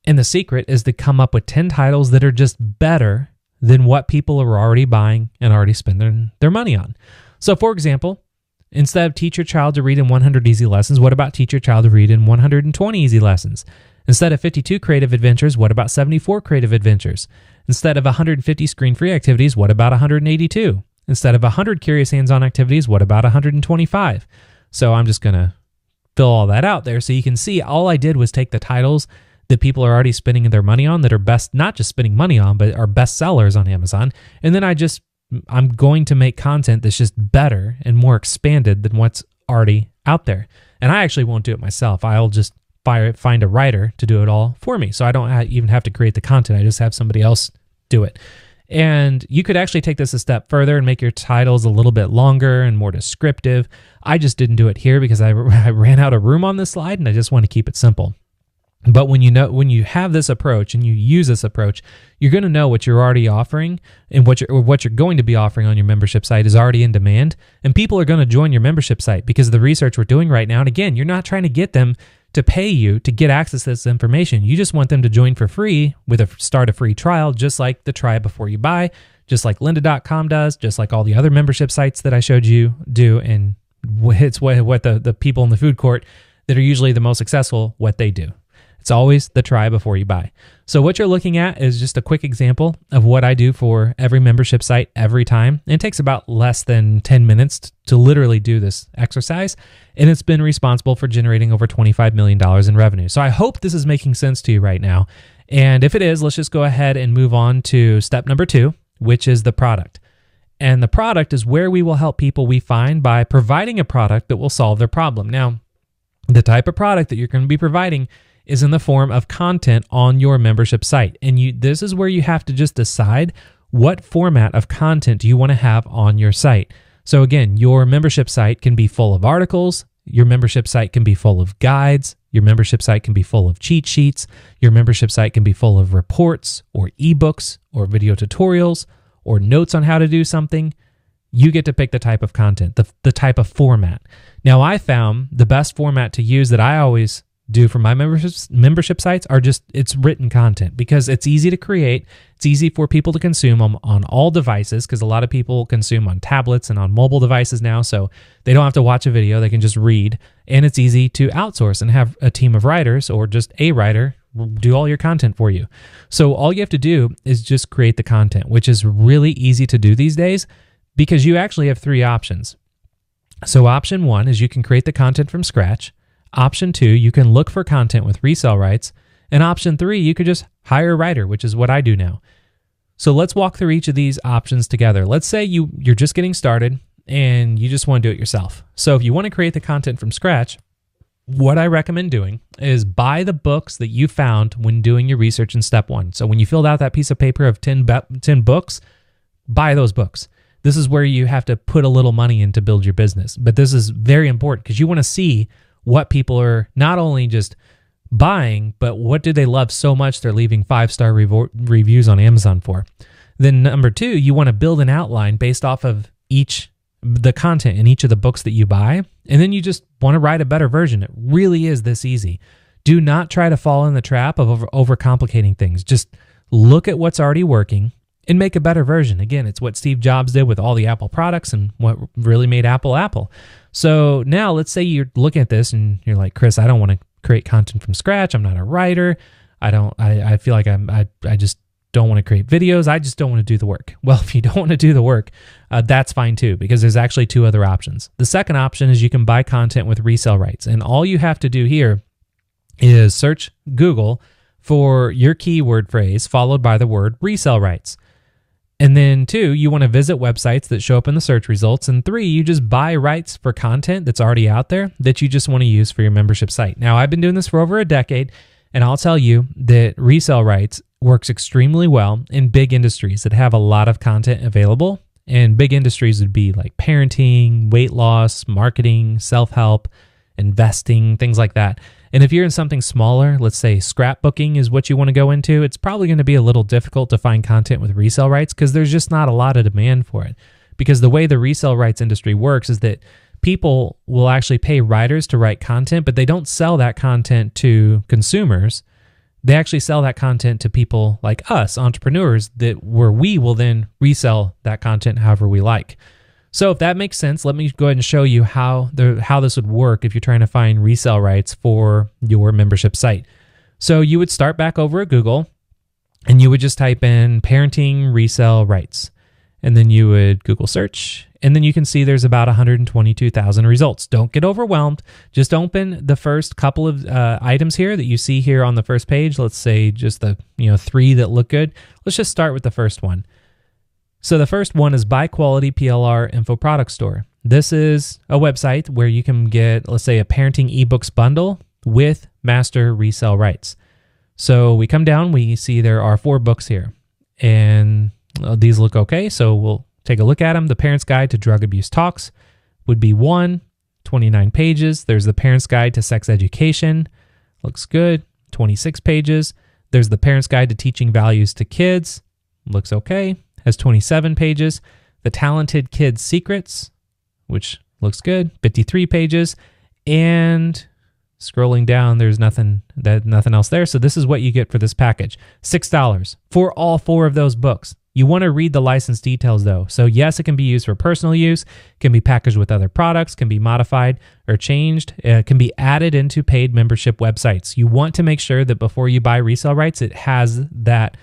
And the secret is to come up with 10 titles that are just better than what people are already buying and already spending their money on. So for example, instead of Teach Your Child to Read in 100 Easy Lessons, what about Teach Your Child to Read in 120 Easy Lessons? Instead of 52 Creative Adventures, what about 74 Creative Adventures? Instead of 150 Screen-Free Activities, what about 182? Instead of 100 Curious Hands-On Activities, what about 125? So I'm just going to fill all that out there so you can see all I did was take the titles that people are already spending their money on, that are best, not just spending money on, but are best sellers on Amazon. And then I'm going to make content that's just better and more expanded than what's already out there. And I actually won't do it myself. I'll just find a writer to do it all for me. So I don't even have to create the content. I just have somebody else do it. And you could actually take this a step further and make your titles a little bit longer and more descriptive. I just didn't do it here because I ran out of room on this slide and I just want to keep it simple. But when you have this approach and you use this approach, you're going to know what you're already offering, and what you're going to be offering on your membership site is already in demand, and people are going to join your membership site because of the research we're doing right now. And again, you're not trying to get them to pay you to get access to this information. You just want them to join for free with start a free trial, just like the try before you buy, just like lynda.com does, just like all the other membership sites that I showed you do, and it's what the people in the food court that are usually the most successful, what they do. It's always the try before you buy. So what you're looking at is just a quick example of what I do for every membership site every time. And it takes about less than 10 minutes to literally do this exercise. And it's been responsible for generating over $25 million in revenue. So I hope this is making sense to you right now. And if it is, let's just go ahead and move on to step number 2, which is the product. And the product is where we will help people we find by providing a product that will solve their problem. Now, the type of product that you're going to be providing is in the form of content on your membership site. And this is where you have to just decide what format of content do you want to have on your site. So again, your membership site can be full of articles. Your membership site can be full of guides. Your membership site can be full of cheat sheets. Your membership site can be full of reports or ebooks or video tutorials or notes on how to do something. You get to pick the type of content, the type of format. Now, I found the best format to use that I always do for my membership sites are just, it's written content, because it's easy to create. It's easy for people to consume on all devices, because a lot of people consume on tablets and on mobile devices now, so they don't have to watch a video, they can just read. And it's easy to outsource and have a team of writers or just a writer do all your content for you. So all you have to do is just create the content, which is really easy to do these days, because you actually have 3 options. So option 1 is you can create the content from scratch. Option 2, you can look for content with resale rights. And option 3, you could just hire a writer, which is what I do now. So let's walk through each of these options together. Let's say you're just getting started and you just want to do it yourself. So if you want to create the content from scratch, what I recommend doing is buy the books that you found when doing your research in step 1. So when you filled out that piece of paper of 10 books, buy those books. This is where you have to put a little money in to build your business. But this is very important because you want to see what people are not only just buying, but what do they love so much they're leaving 5-star reviews on Amazon for. Then number 2, you want to build an outline based off of the content in each of the books that you buy. And then you just want to write a better version. It really is this easy. Do not try to fall in the trap of overcomplicating things. Just look at what's already working and make a better version. Again, it's what Steve Jobs did with all the Apple products and what really made Apple Apple. So now let's say you're looking at this and you're like, Chris, I don't want to create content from scratch. I'm not a writer. I feel like I just don't want to create videos. I just don't want to do the work. Well, if you don't want to do the work, that's fine too, because there's actually 2 other options. The second option is you can buy content with resale rights. And all you have to do here is search Google for your keyword phrase followed by the word resale rights. And then 2, you want to visit websites that show up in the search results. And 3, you just buy rights for content that's already out there that you just want to use for your membership site. Now, I've been doing this for over a decade, and I'll tell you that resale rights works extremely well in big industries that have a lot of content available. And big industries would be like parenting, weight loss, marketing, self-help, investing, things like that. And if you're in something smaller, let's say scrapbooking is what you want to go into, it's probably going to be a little difficult to find content with resale rights because there's just not a lot of demand for it. Because the way the resale rights industry works is that people will actually pay writers to write content, but they don't sell that content to consumers. They actually sell that content to people like us, entrepreneurs, where we will then resell that content however we like. So if that makes sense, let me go ahead and show you how this would work if you're trying to find resale rights for your membership site. So you would start back over at Google and you would just type in parenting resale rights. And then you would Google search, and then you can see there's about 122,000 results. Don't get overwhelmed. Just open the first couple of items here that you see here on the first page. Let's say just the 3 that look good. Let's just start with the first one. So the first one is Buy Quality PLR Info Product Store. This is a website where you can get, let's say, a parenting ebooks bundle with master resale rights. So we come down, we see there are 4 books here, and these look okay. So we'll take a look at them. The Parent's Guide to Drug Abuse Talks would be 1, 29 pages. There's the Parent's Guide to Sex Education. Looks good, 26 pages. There's the Parent's Guide to Teaching Values to Kids. Looks okay. Has 27 pages. The Talented Kids Secrets, which looks good, 53 pages. And scrolling down, there's nothing else there. So this is what you get for this package. $6 for all 4 of those books. You want to read the license details though. So yes, it can be used for personal use, can be packaged with other products, can be modified or changed, can be added into paid membership websites. You want to make sure that before you buy resale rights, it has that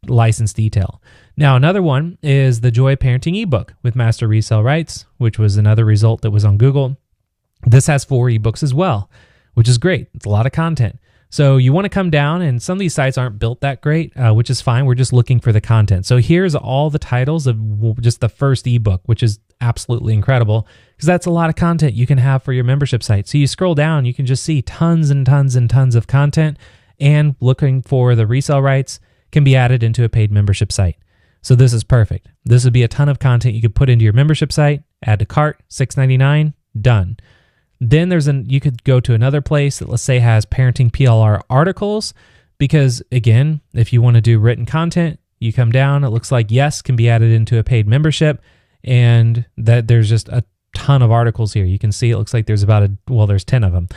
license detail. Now, another one is the Joy Parenting ebook with master resale rights, which was another result that was on Google. This has 4 ebooks as well, which is great. It's a lot of content. So you want to come down, and some of these sites aren't built that great, which is fine. We're just looking for the content. So here's all the titles of just the first ebook, which is absolutely incredible because that's a lot of content you can have for your membership site. So you scroll down, you can just see tons and tons and tons of content, and looking for the resale rights can be added into a paid membership site. So this is perfect. This would be a ton of content you could put into your membership site, add to cart, $6.99, done. Then you could go to another place that, let's say, has parenting PLR articles, because again, if you want to do written content, you come down, it looks like yes can be added into a paid membership, and that there's just a ton of articles here. You can see it looks like there's there's 10 of them,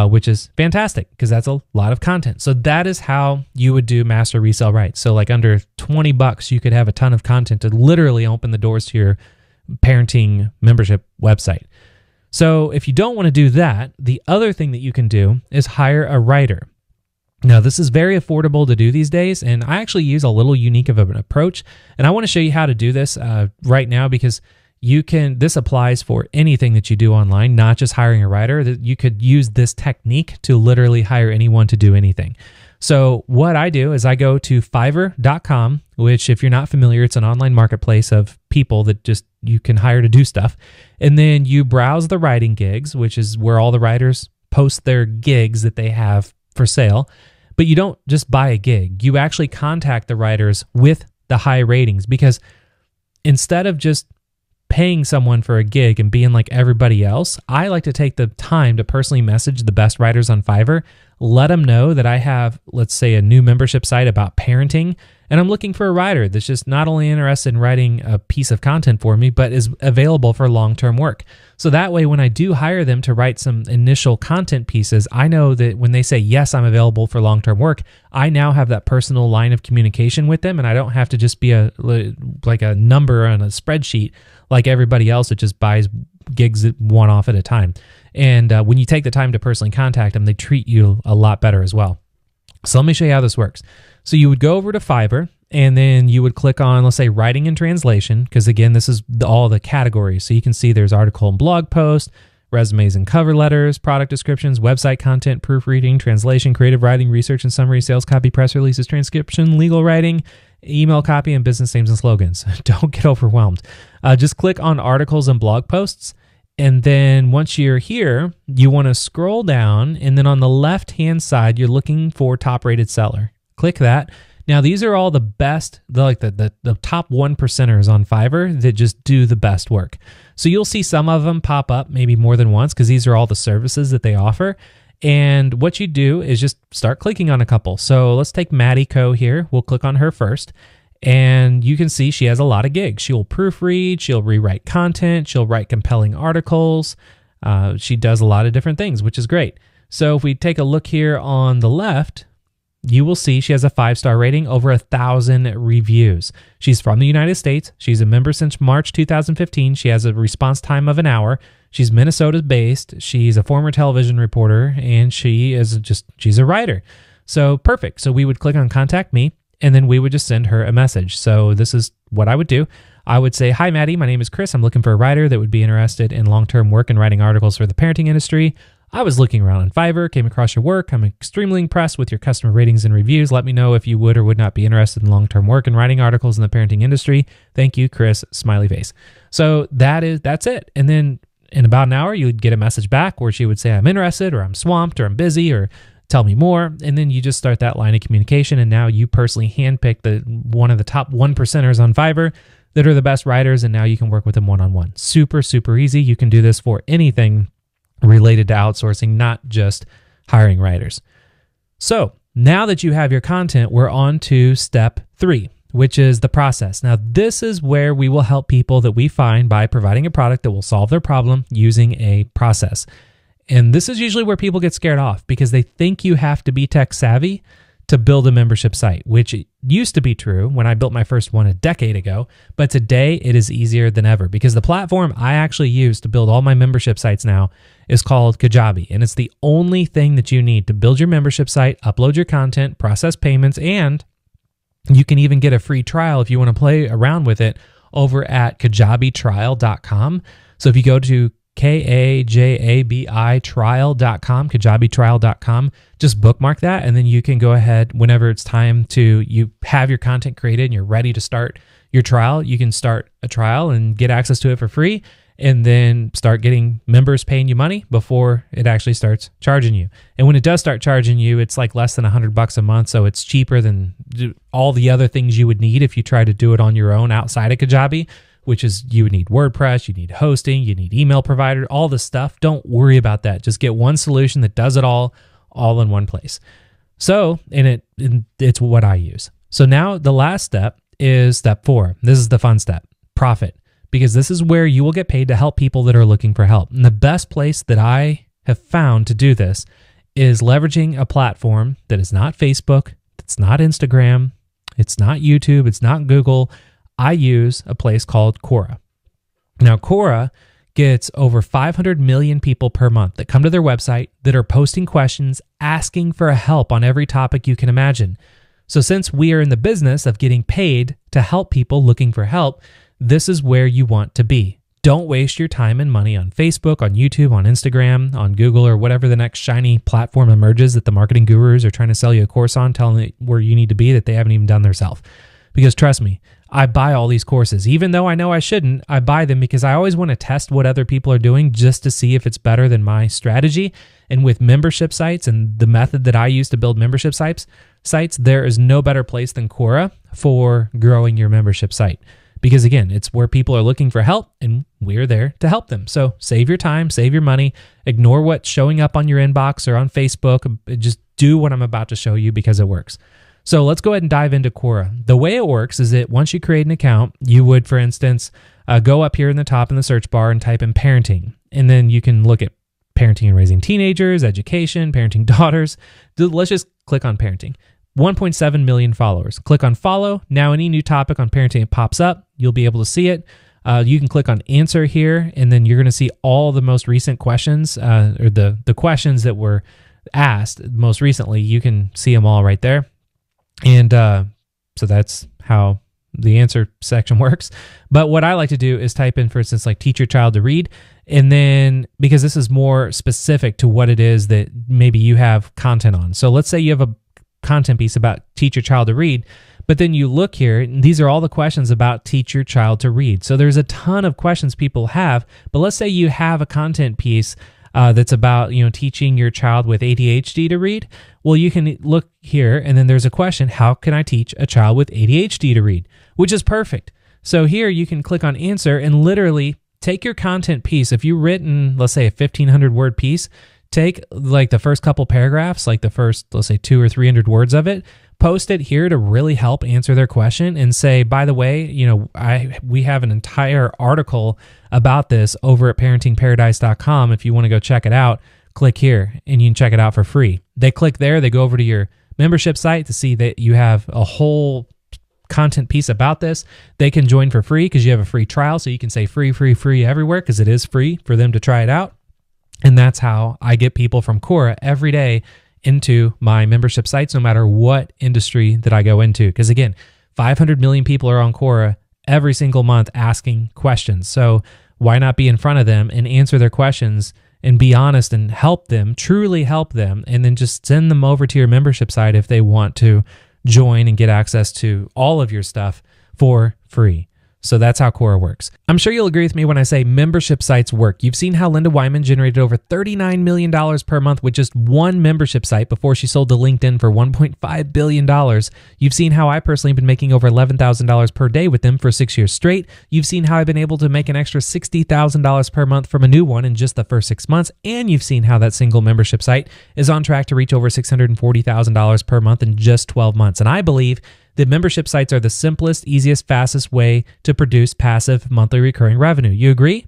which is fantastic because that's a lot of content. So that is how you would do master resale rights. So like under $20, you could have a ton of content to literally open the doors to your parenting membership website. So if you don't want to do that, the other thing that you can do is hire a writer. Now, this is very affordable to do these days, and I actually use a little unique of an approach, and I want to show you how to do this right now, because this applies for anything that you do online, not just hiring a writer. That you could use this technique to literally hire anyone to do anything. So what I do is I go to Fiverr.com, which, if you're not familiar, it's an online marketplace of people that just you can hire to do stuff. And then you browse the writing gigs, which is where all the writers post their gigs that they have for sale. But you don't just buy a gig. You actually contact the writers with the high ratings, because instead of just paying someone for a gig and being like everybody else, I like to take the time to personally message the best writers on Fiverr, let them know that I have, let's say, a new membership site about parenting, and I'm looking for a writer that's just not only interested in writing a piece of content for me, but is available for long-term work. So that way, when I do hire them to write some initial content pieces, I know that when they say, yes, I'm available for long-term work, I now have that personal line of communication with them, and I don't have to just be like a number on a spreadsheet like everybody else that just buys gigs one off at a time. And when you take the time to personally contact them, they treat you a lot better as well. So let me show you how this works. So you would go over to Fiverr, and then you would click on, let's say, writing and translation, because again, this is all the categories. So you can see there's article and blog post, resumes and cover letters, product descriptions, website content, proofreading, translation, creative writing, research and summary, sales copy, press releases, transcription, legal writing, email copy, and business names and slogans. Don't get overwhelmed. Just click on articles and blog posts. And then once you're here, you want to scroll down, and then on the left-hand side, you're looking for top-rated seller. Click that. Now, these are all the best, the top 1%ers on Fiverr that just do the best work. So you'll see some of them pop up maybe more than once, because these are all the services that they offer. And what you do is just start clicking on a couple. So let's take Maddie Co. here. We'll click on her first. And you can see she has a lot of gigs. She'll proofread, she'll rewrite content, she'll write compelling articles. She does a lot of different things, which is great. So if we take a look here on the left, you will see she has a 5-star rating, over 1,000 reviews. She's from the United States. She's a member since March 2015. She has a response time of an hour. She's Minnesota-based. She's a former television reporter, and she's a writer. So perfect. So we would click on Contact Me, and then we would just send her a message. So this is what I would do. I would say, hi, Maddie. My name is Chris. I'm looking for a writer that would be interested in long-term work and writing articles for the parenting industry. I was looking around on Fiverr, came across your work. I'm extremely impressed with your customer ratings and reviews. Let me know if you would or would not be interested in long-term work and writing articles in the parenting industry. Thank you, Chris, smiley face. So that's it. And then in about an hour, you would get a message back where she would say, I'm interested, or I'm swamped, or I'm busy, or tell me more. And then you just start that line of communication. And now you personally handpick one of the top 1%ers on Fiverr that are the best writers. And now you can work with them one-on-one. Super, super easy. You can do this for anything related to outsourcing, not just hiring writers. So now that you have your content, we're on to step 3, which is the process. Now, this is where we will help people that we find by providing a product that will solve their problem using a process. And this is usually where people get scared off, because they think you have to be tech savvy to build a membership site, which used to be true when I built my first one a decade ago. But today it is easier than ever, because the platform I actually use to build all my membership sites now is called Kajabi. And it's the only thing that you need to build your membership site, upload your content, process payments, and you can even get a free trial if you want to play around with it over at kajabitrial.com. So if you go to Kajabi trial.com, kajabitrial.com, just bookmark that, and then you can go ahead whenever it's time you have your content created and you're ready to start your trial. You can start a trial and get access to it for free. and then start getting members paying you money before it actually starts charging you. And when it does start charging you, it's like less than $100 a month. So it's cheaper than all the other things you would need if you try to do it on your own outside of Kajabi, which is you would need WordPress, you need hosting, you need email provider, all this stuff. Don't worry about that. Just get one solution that does it all in one place. So, it's what I use. So now the last step is step 4. This is the fun step, profit, because this is where you will get paid to help people that are looking for help. And the best place that I have found to do this is leveraging a platform that is not Facebook, it's not Instagram, it's not YouTube, it's not Google. I use a place called Quora. Now, Quora gets over 500 million people per month that come to their website that are posting questions, asking for help on every topic you can imagine. So since we are in the business of getting paid to help people looking for help, this is where you want to be. Don't waste your time and money on Facebook, on YouTube, on Instagram, on Google, or whatever the next shiny platform emerges that the marketing gurus are trying to sell you a course on, telling you where you need to be that they haven't even done themselves. Because trust me, I buy all these courses. Even though I know I shouldn't, I buy them because I always want to test what other people are doing just to see if it's better than my strategy. And with membership sites and the method that I use to build membership sites, there is no better place than Quora for growing your membership site. Because again, it's where people are looking for help and we're there to help them. So save your time, save your money, ignore what's showing up on your inbox or on Facebook. Just do what I'm about to show you because it works. So let's go ahead and dive into Quora. The way it works is that once you create an account, you would, for instance, go up here in the top in the search bar and type in parenting. And then you can look at parenting and raising teenagers, education, parenting daughters. Let's just click on parenting. 1.7 million followers. Click on follow. Now any new topic on parenting pops up. You'll be able to see it. You can click on answer here, and then you're going to see all the most recent questions, or the questions that were asked most recently. You can see them all right there. And so that's how the answer section works. But what I like to do is type in, for instance, like teach your child to read. And then, because this is more specific to what it is that maybe you have content on. So let's say you have a content piece about teach your child to read, but then you look here, and these are all the questions about teach your child to read. So there's a ton of questions people have, but let's say you have a content piece that's about, teaching your child with ADHD to read. Well, you can look here, and then there's a question, how can I teach a child with ADHD to read? Which is perfect. So here you can click on answer and literally take your content piece. If you've written, let's say, a 1,500 word piece, take like the first couple paragraphs, like the first, let's say 200 or 300 words of it, post it here to really help answer their question and say, by the way, we have an entire article about this over at parentingparadise.com. If you want to go check it out, click here and you can check it out for free. They click there, they go over to your membership site to see that you have a whole content piece about this. They can join for free because you have a free trial. So you can say free, free, free everywhere because it is free for them to try it out. And that's how I get people from Quora every day into my membership sites, no matter what industry that I go into. Because again, 500 million people are on Quora every single month asking questions. So why not be in front of them and answer their questions and be honest and help them, truly help them, and then just send them over to your membership site if they want to join and get access to all of your stuff for free. So that's how Quora works. I'm sure you'll agree with me when I say membership sites work. You've seen how Linda Wyman generated over $39 million per month with just one membership site before she sold to LinkedIn for $1.5 billion. You've seen how I personally have been making over $11,000 per day with them for 6 years straight. You've seen how I've been able to make an extra $60,000 per month from a new one in just the first 6 months. And you've seen how that single membership site is on track to reach over $640,000 per month in just 12 months. And I believe that membership sites are the simplest, easiest, fastest way to produce passive monthly recurring revenue. You agree?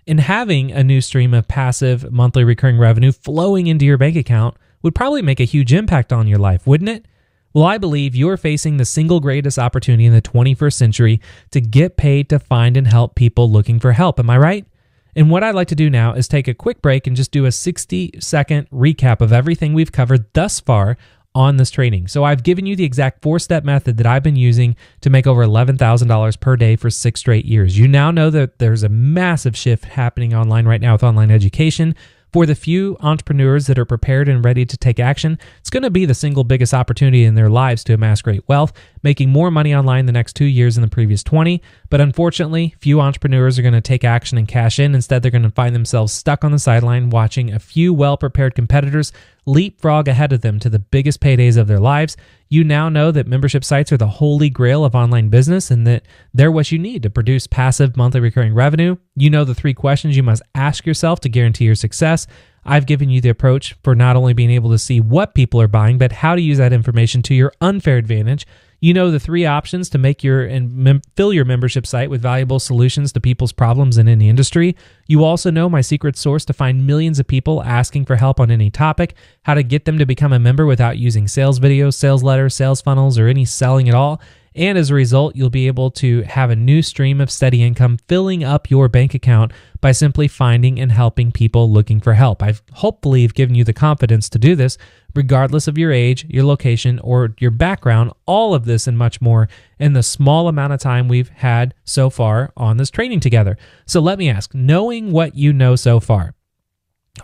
And having a new stream of passive monthly recurring revenue flowing into your bank account would probably make a huge impact on your life, wouldn't it? Well, I believe you're facing the single greatest opportunity in the 21st century to get paid to find and help people looking for help. Am I right? And what I'd like to do now is take a quick break and just do a 60-second recap of everything we've covered thus far on this training. So I've given you the exact 4-step method that I've been using to make over $11,000 per day for 6 straight years. You now know that there's a massive shift happening online right now with online education. For the few entrepreneurs that are prepared and ready to take action, it's going to be the single biggest opportunity in their lives to amass great wealth, making more money online the next 2 years than the previous 20. But unfortunately, few entrepreneurs are going to take action and cash in. Instead, they're going to find themselves stuck on the sideline watching a few well-prepared competitors leapfrog ahead of them to the biggest paydays of their lives. You now know that membership sites are the holy grail of online business and that they're what you need to produce passive monthly recurring revenue. You know the 3 questions you must ask yourself to guarantee your success. I've given you the approach for not only being able to see what people are buying, but how to use that information to your unfair advantage. You know the 3 options to make fill your membership site with valuable solutions to people's problems in any industry. You also know my secret source to find millions of people asking for help on any topic, how to get them to become a member without using sales videos, sales letters, sales funnels, or any selling at all. And as a result, you'll be able to have a new stream of steady income filling up your bank account by simply finding and helping people looking for help. I've hopefully given you the confidence to do this, regardless of your age, your location, or your background. All of this and much more in the small amount of time we've had so far on this training together. So let me ask, knowing what you know so far,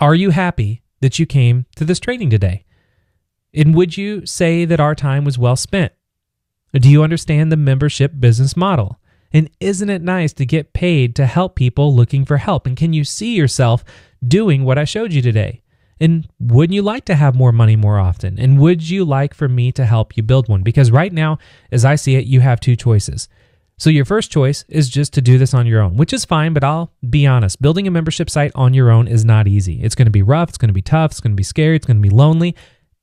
are you happy that you came to this training today? And would you say that our time was well spent? Do you understand the membership business model? And isn't it nice to get paid to help people looking for help? And can you see yourself doing what I showed you today? And wouldn't you like to have more money more often? And would you like for me to help you build one? Because right now, as I see it, you have 2 choices. So your first choice is just to do this on your own, which is fine, but I'll be honest, building a membership site on your own is not easy. It's going to be rough, it's going to be tough, it's going to be scary, it's going to be lonely.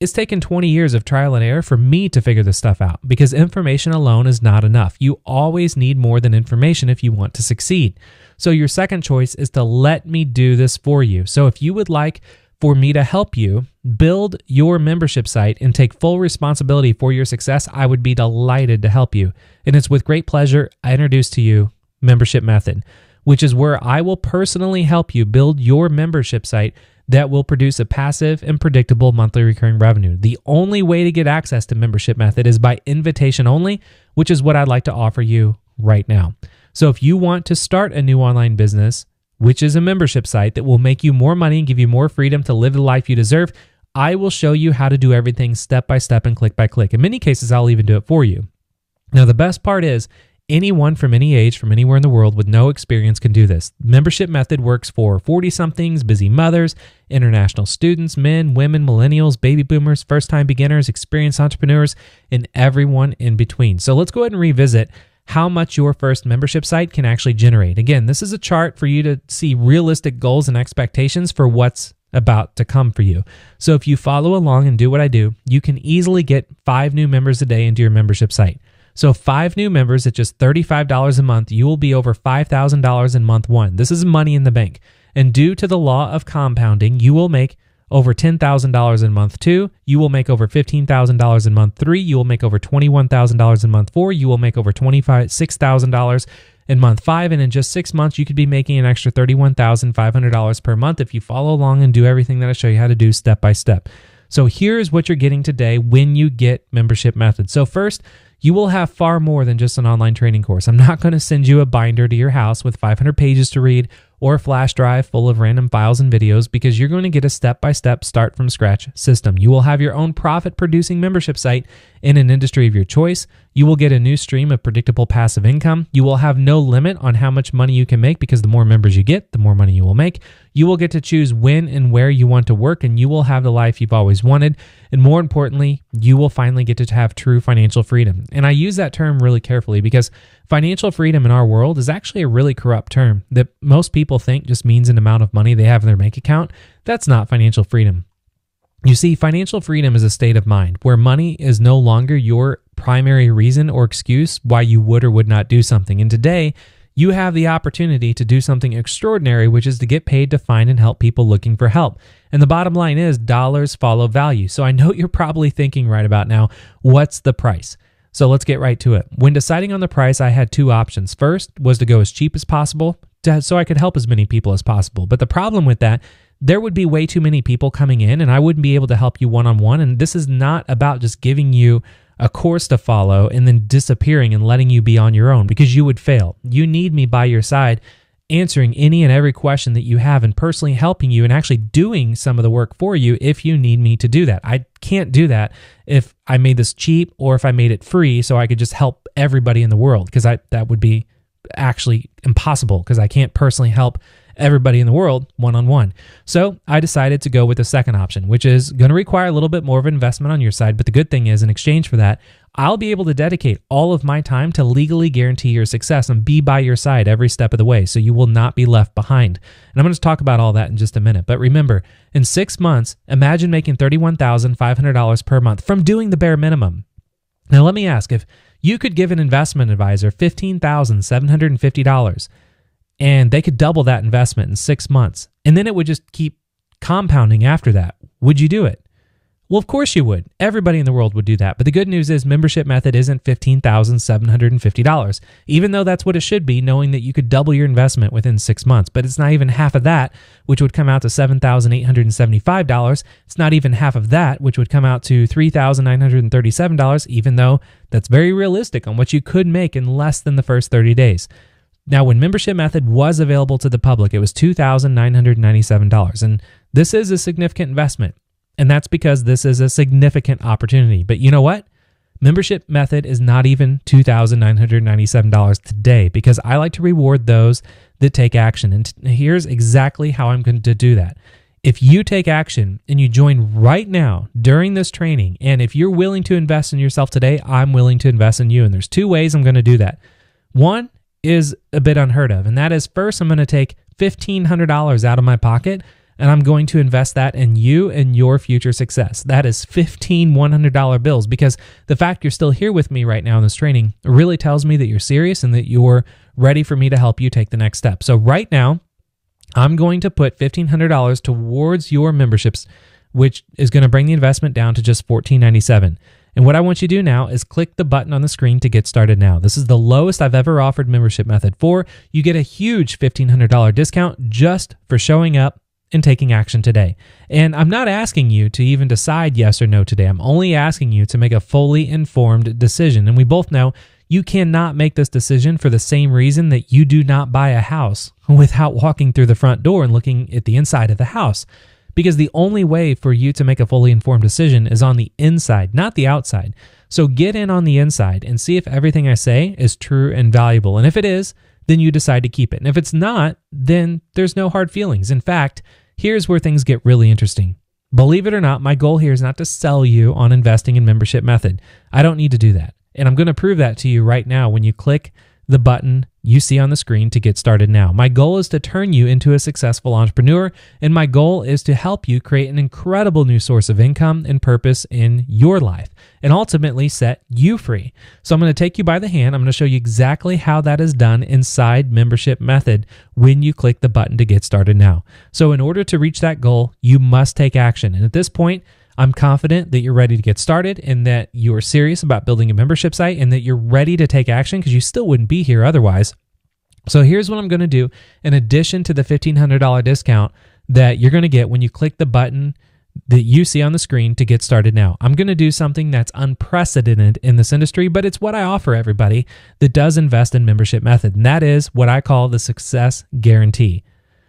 It's taken 20 years of trial and error for me to figure this stuff out because information alone is not enough. You always need more than information if you want to succeed. So your second choice is to let me do this for you. So if you would like for me to help you build your membership site and take full responsibility for your success, I would be delighted to help you. And it's with great pleasure I introduce to you Membership Method, which is where I will personally help you build your membership site that will produce a passive and predictable monthly recurring revenue. The only way to get access to Membership Method is by invitation only, which is what I'd like to offer you right now. So if you want to start a new online business, which is a membership site that will make you more money and give you more freedom to live the life you deserve, I will show you how to do everything step by step and click by click. In many cases, I'll even do it for you. Now, the best part is anyone from any age, from anywhere in the world with no experience can do this. Membership Method works for 40-somethings, busy mothers, international students, men, women, millennials, baby boomers, first-time beginners, experienced entrepreneurs, and everyone in between. So let's go ahead and revisit how much your first membership site can actually generate. Again, this is a chart for you to see realistic goals and expectations for what's about to come for you. So if you follow along and do what I do, you can easily get 5 new members a day into your membership site. So 5 new members at just $35 a month, you will be over $5,000 in month 1. This is money in the bank. And due to the law of compounding, you will make over $10,000 in month 2. You will make over $15,000 in month 3. You will make over $21,000 in month 4. You will make over $6,000 in month 5. And in just 6 months, you could be making an extra $31,500 per month if you follow along and do everything that I show you how to do step by step. So here's what you're getting today when you get Membership Method. So first, you will have far more than just an online training course. I'm not going to send you a binder to your house with 500 pages to read or a flash drive full of random files and videos because you're going to get a step-by-step start from scratch system. You will have your own profit-producing membership site in an industry of your choice. You will get a new stream of predictable passive income. You will have no limit on how much money you can make because the more members you get, the more money you will make. You will get to choose when and where you want to work, and you will have the life you've always wanted. And more importantly, you will finally get to have true financial freedom. And I use that term really carefully because financial freedom in our world is actually a really corrupt term that most people think just means an amount of money they have in their bank account. That's not financial freedom. You see, financial freedom is a state of mind where money is no longer your primary reason or excuse why you would or would not do something. And today, you have the opportunity to do something extraordinary, which is to get paid to find and help people looking for help. And the bottom line is dollars follow value. So I know you're probably thinking right about now, what's the price? So let's get right to it. When deciding on the price, I had 2 options. First was to go as cheap as possible so I could help as many people as possible. But the problem with that, there would be way too many people coming in and I wouldn't be able to help you one-on-one. And this is not about just giving you a course to follow and then disappearing and letting you be on your own because you would fail. You need me by your side answering any and every question that you have and personally helping you and actually doing some of the work for you if you need me to do that. I can't do that if I made this cheap or if I made it free so I could just help everybody in the world, because that would be actually impossible, because I can't personally help everybody in the world one-on-one. So I decided to go with the second option, which is going to require a little bit more of an investment on your side. But the good thing is, in exchange for that, I'll be able to dedicate all of my time to legally guarantee your success and be by your side every step of the way, so you will not be left behind. And I'm going to talk about all that in just a minute. But remember, in 6 months, imagine making $31,500 per month from doing the bare minimum. Now, let me ask, if you could give an investment advisor $15,750 and they could double that investment in 6 months, and then it would just keep compounding after that, would you do it? Well, of course you would. Everybody in the world would do that. But the good news is membership method isn't $15,750, even though that's what it should be, knowing that you could double your investment within 6 months. But it's not even half of that, which would come out to $7,875. It's not even half of that, which would come out to $3,937, even though that's very realistic on what you could make in less than the first 30 days. Now, when membership method was available to the public, it was $2,997. And this is a significant investment. And that's because this is a significant opportunity. But you know what? Membership method is not even $2,997 today, because I like to reward those that take action. And here's exactly how I'm going to do that. If you take action and you join right now during this training, and if you're willing to invest in yourself today, I'm willing to invest in you. And there's 2 ways I'm going to do that. One is a bit unheard of, and that is, first, I'm going to take $1,500 out of my pocket, and I'm going to invest that in you and your future success. That is 15 $100 bills, because the fact you're still here with me right now in this training really tells me that you're serious and that you're ready for me to help you take the next step. So right now, I'm going to put $1,500 towards your memberships, which is going to bring the investment down to just $1,497. And what I want you to do now is click the button on the screen to get started now. This is the lowest I've ever offered membership method for. You get a huge $1,500 discount just for showing up and taking action today. And I'm not asking you to even decide yes or no today. I'm only asking you to make a fully informed decision. And we both know you cannot make this decision for the same reason that you do not buy a house without walking through the front door and looking at the inside of the house. Because the only way for you to make a fully informed decision is on the inside, not the outside. So get in on the inside and see if everything I say is true and valuable. And if it is, then you decide to keep it. And if it's not, then there's no hard feelings. In fact, here's where things get really interesting. Believe it or not, my goal here is not to sell you on investing in membership method. I don't need to do that. And I'm going to prove that to you right now when you click the button you see on the screen to get started now. My goal is to turn you into a successful entrepreneur, and my goal is to help you create an incredible new source of income and purpose in your life, and ultimately set you free. So I'm going to take you by the hand. I'm going to show you exactly how that is done inside membership method when you click the button to get started now. So in order to reach that goal, you must take action. And at this point, I'm confident that you're ready to get started and that you are serious about building a membership site and that you're ready to take action, because you still wouldn't be here otherwise. So here's what I'm going to do. In addition to the $1,500 discount that you're going to get when you click the button that you see on the screen to get started now, I'm going to do something that's unprecedented in this industry, but it's what I offer everybody that does invest in membership method. And that is what I call the success guarantee.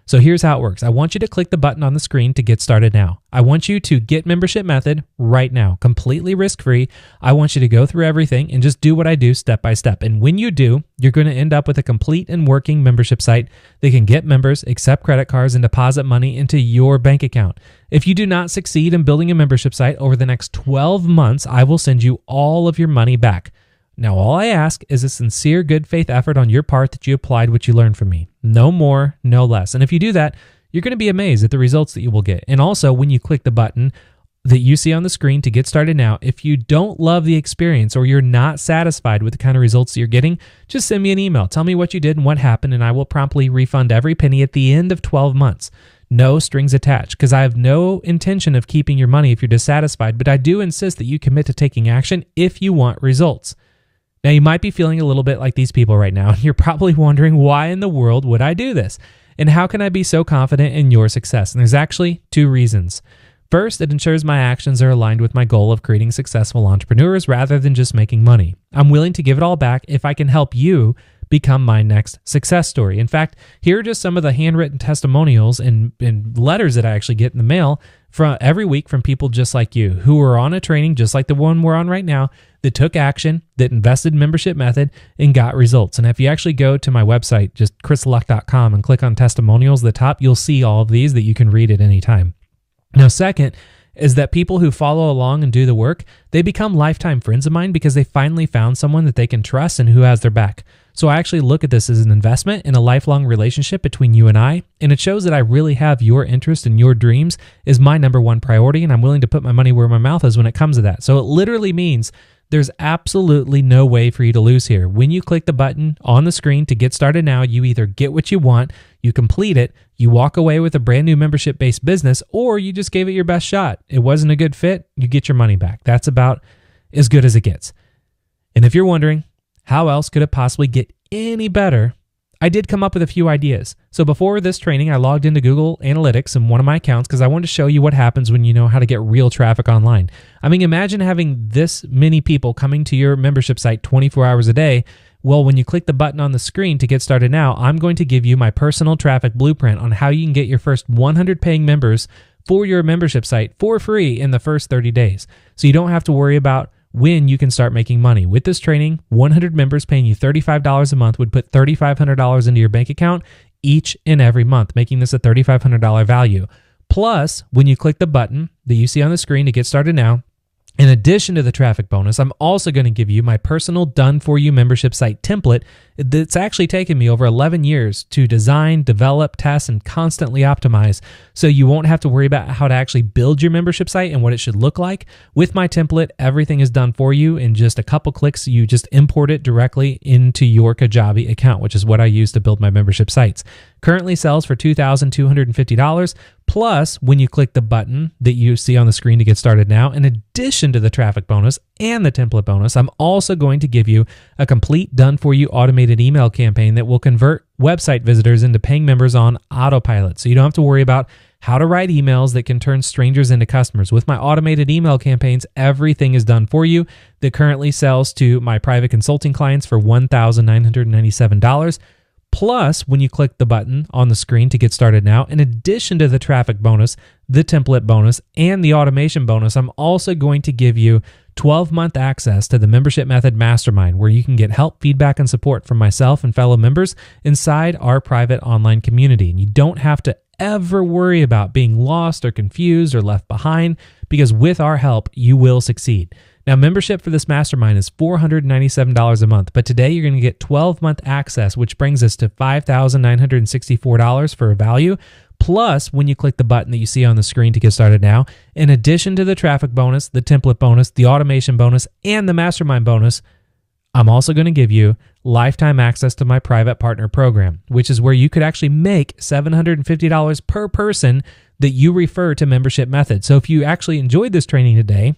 So here's how it works. I want you to click the button on the screen to get started now. I want you to get membership method right now, completely risk-free. I want you to go through everything and just do what I do step by step. And when you do, you're going to end up with a complete and working membership site that can get members, accept credit cards, and deposit money into your bank account. If you do not succeed in building a membership site over the next 12 months, I will send you all of your money back. Now, all I ask is a sincere good faith effort on your part that you applied what you learned from me. No more, no less. And if you do that, you're going to be amazed at the results that you will get. And also, when you click the button that you see on the screen to get started now, if you don't love the experience or you're not satisfied with the kind of results that you're getting, just send me an email. Tell me what you did and what happened, and I will promptly refund every penny at the end of 12 months. No strings attached, because I have no intention of keeping your money if you're dissatisfied, but I do insist that you commit to taking action if you want results. Now, you might be feeling a little bit like these people right now, and you're probably wondering, why in the world would I do this? And how can I be so confident in your success? And there's actually 2 reasons. First, it ensures my actions are aligned with my goal of creating successful entrepreneurs rather than just making money. I'm willing to give it all back if I can help you become my next success story. In fact, here are just some of the handwritten testimonials and letters that I actually get in the mail from every week from people just like you who are on a training just like the one we're on right now, that took action, that invested in membership method and got results. And if you actually go to my website, just chrisluck.com, and click on testimonials at the top, you'll see all of these that you can read at any time. Now, second is that people who follow along and do the work, they become lifetime friends of mine because they finally found someone that they can trust and who has their back. So I actually look at this as an investment in a lifelong relationship between you and I, and it shows that I really have your interest and your dreams is my number one priority, and I'm willing to put my money where my mouth is when it comes to that. So it literally means there's absolutely no way for you to lose here. When you click the button on the screen to get started now, you either get what you want, you complete it, you walk away with a brand new membership-based business, or you just gave it your best shot. It wasn't a good fit, you get your money back. That's about as good as it gets. And if you're wondering, how else could it possibly get any better? I did come up with a few ideas. So before this training, I logged into Google Analytics in one of my accounts because I wanted to show you what happens when you know how to get real traffic online. I mean, imagine having this many people coming to your membership site 24 hours a day. Well, when you click the button on the screen to get started now, I'm going to give you my personal traffic blueprint on how you can get your first 100 paying members for your membership site for free in the first 30 days. So you don't have to worry about when you can start making money. With this training, 100 members paying you $35 a month would put $3,500 into your bank account each and every month, making this a $3,500 value. Plus, when you click the button that you see on the screen to get started now, in addition to the traffic bonus, I'm also going to give you my personal done-for-you membership site template that's actually taken me over 11 years to design, develop, test, and constantly optimize, so you won't have to worry about how to actually build your membership site and what it should look like. With my template, everything is done for you in just a couple clicks. You just import it directly into your Kajabi account, which is what I use to build my membership sites. Currently sells for $2,250. Plus, when you click the button that you see on the screen to get started now, in addition to the traffic bonus and the template bonus, I'm also going to give you a complete done-for-you automated email campaign that will convert website visitors into paying members on autopilot. So you don't have to worry about how to write emails that can turn strangers into customers. With my automated email campaigns, everything is done for you. That currently sells to my private consulting clients for $1,997. Plus, when you click the button on the screen to get started now, in addition to the traffic bonus, the template bonus, and the automation bonus, I'm also going to give you 12-month access to the Membership Method Mastermind, where you can get help, feedback, and support from myself and fellow members inside our private online community. And you don't have to ever worry about being lost or confused or left behind, because with our help, you will succeed. Now, membership for this mastermind is $497 a month, but today you're going to get 12-month access, which brings us to $5,964 for a value. Plus, when you click the button that you see on the screen to get started now, in addition to the traffic bonus, the template bonus, the automation bonus, and the mastermind bonus, I'm also going to give you lifetime access to my private partner program, which is where you could actually make $750 per person that you refer to Membership Method. So if you actually enjoyed this training today,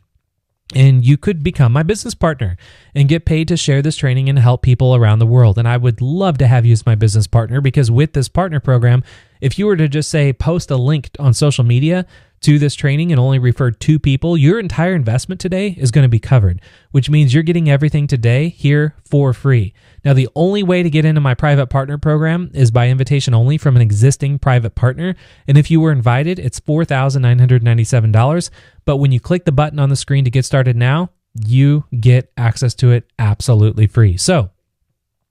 and you could become my business partner and get paid to share this training and help people around the world. And I would love to have you as my business partner, because with this partner program, if you were to just say post a link on social media to this training and only refer 2 people, your entire investment today is going to be covered, which means you're getting everything today here for free. Now, the only way to get into my private partner program is by invitation only from an existing private partner. And if you were invited, it's $4,997. But when you click the button on the screen to get started now, you get access to it absolutely free. So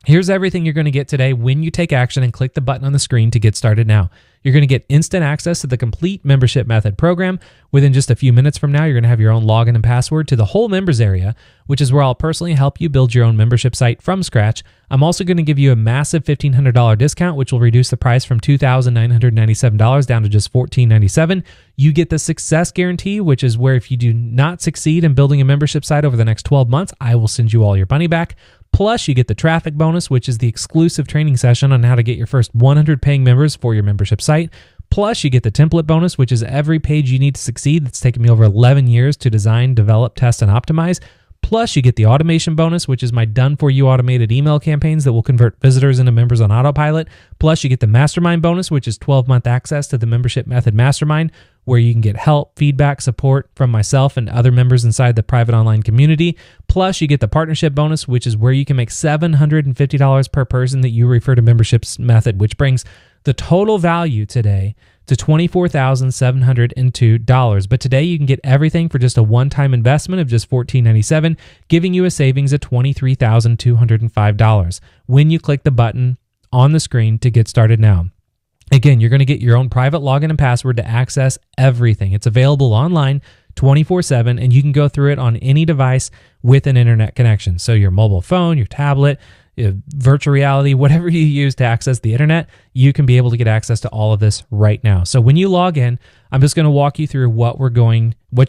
here's everything you're going to get today when you take action and click the button on the screen to get started now. You're going to get instant access to the complete Membership Method program. Within just a few minutes from now, you're going to have your own login and password to the whole members area, which is where I'll personally help you build your own membership site from scratch. I'm also going to give you a massive $1,500 discount, which will reduce the price from $2,997 down to just $1,497. You get the success guarantee, which is where if you do not succeed in building a membership site over the next 12 months, I will send you all your money back. Plus, you get the traffic bonus, which is the exclusive training session on how to get your first 100 paying members for your membership site. Plus, you get the template bonus, which is every page you need to succeed. That's taken me over 11 years to design, develop, test, and optimize. Plus, you get the automation bonus, which is my done-for-you automated email campaigns that will convert visitors into members on autopilot. Plus, you get the mastermind bonus, which is 12-month access to the Membership Method Mastermind, where you can get help, feedback, support from myself and other members inside the private online community. Plus, you get the partnership bonus, which is where you can make $750 per person that you refer to Membership Method, which brings the total value today to $24,702. But today you can get everything for just a one-time investment of just $14.97, giving you a savings of $23,205 when you click the button on the screen to get started now. Again, you're going to get your own private login and password to access everything. It's available online 24/7, and you can go through it on any device with an internet connection. So your mobile phone, your tablet, virtual reality, whatever you use to access the internet, you can be able to get access to all of this right now. So when you log in, I'm just going to walk you through what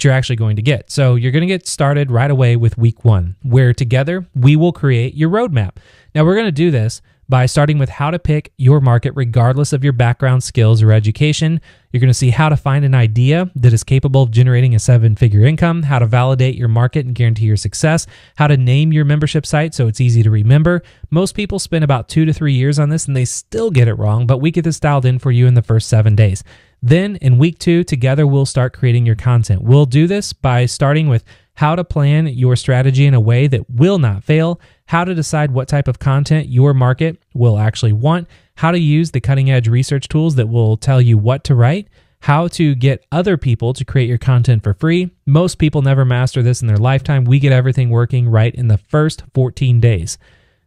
you're actually going to get. So you're going to get started right away with week 1, where together we will create your roadmap. Now we're going to do this by starting with how to pick your market regardless of your background, skills, or education. You're going to see how to find an idea that is capable of generating a 7-figure income, how to validate your market and guarantee your success, how to name your membership site so it's easy to remember. Most people spend about 2 to 3 years on this and they still get it wrong, but we get this dialed in for you in the first 7 days. Then in week 2, together we'll start creating your content. We'll do this by starting with how to plan your strategy in a way that will not fail, how to decide what type of content your market will actually want, how to use the cutting-edge research tools that will tell you what to write, how to get other people to create your content for free. Most people never master this in their lifetime. We get everything working right in the first 14 days.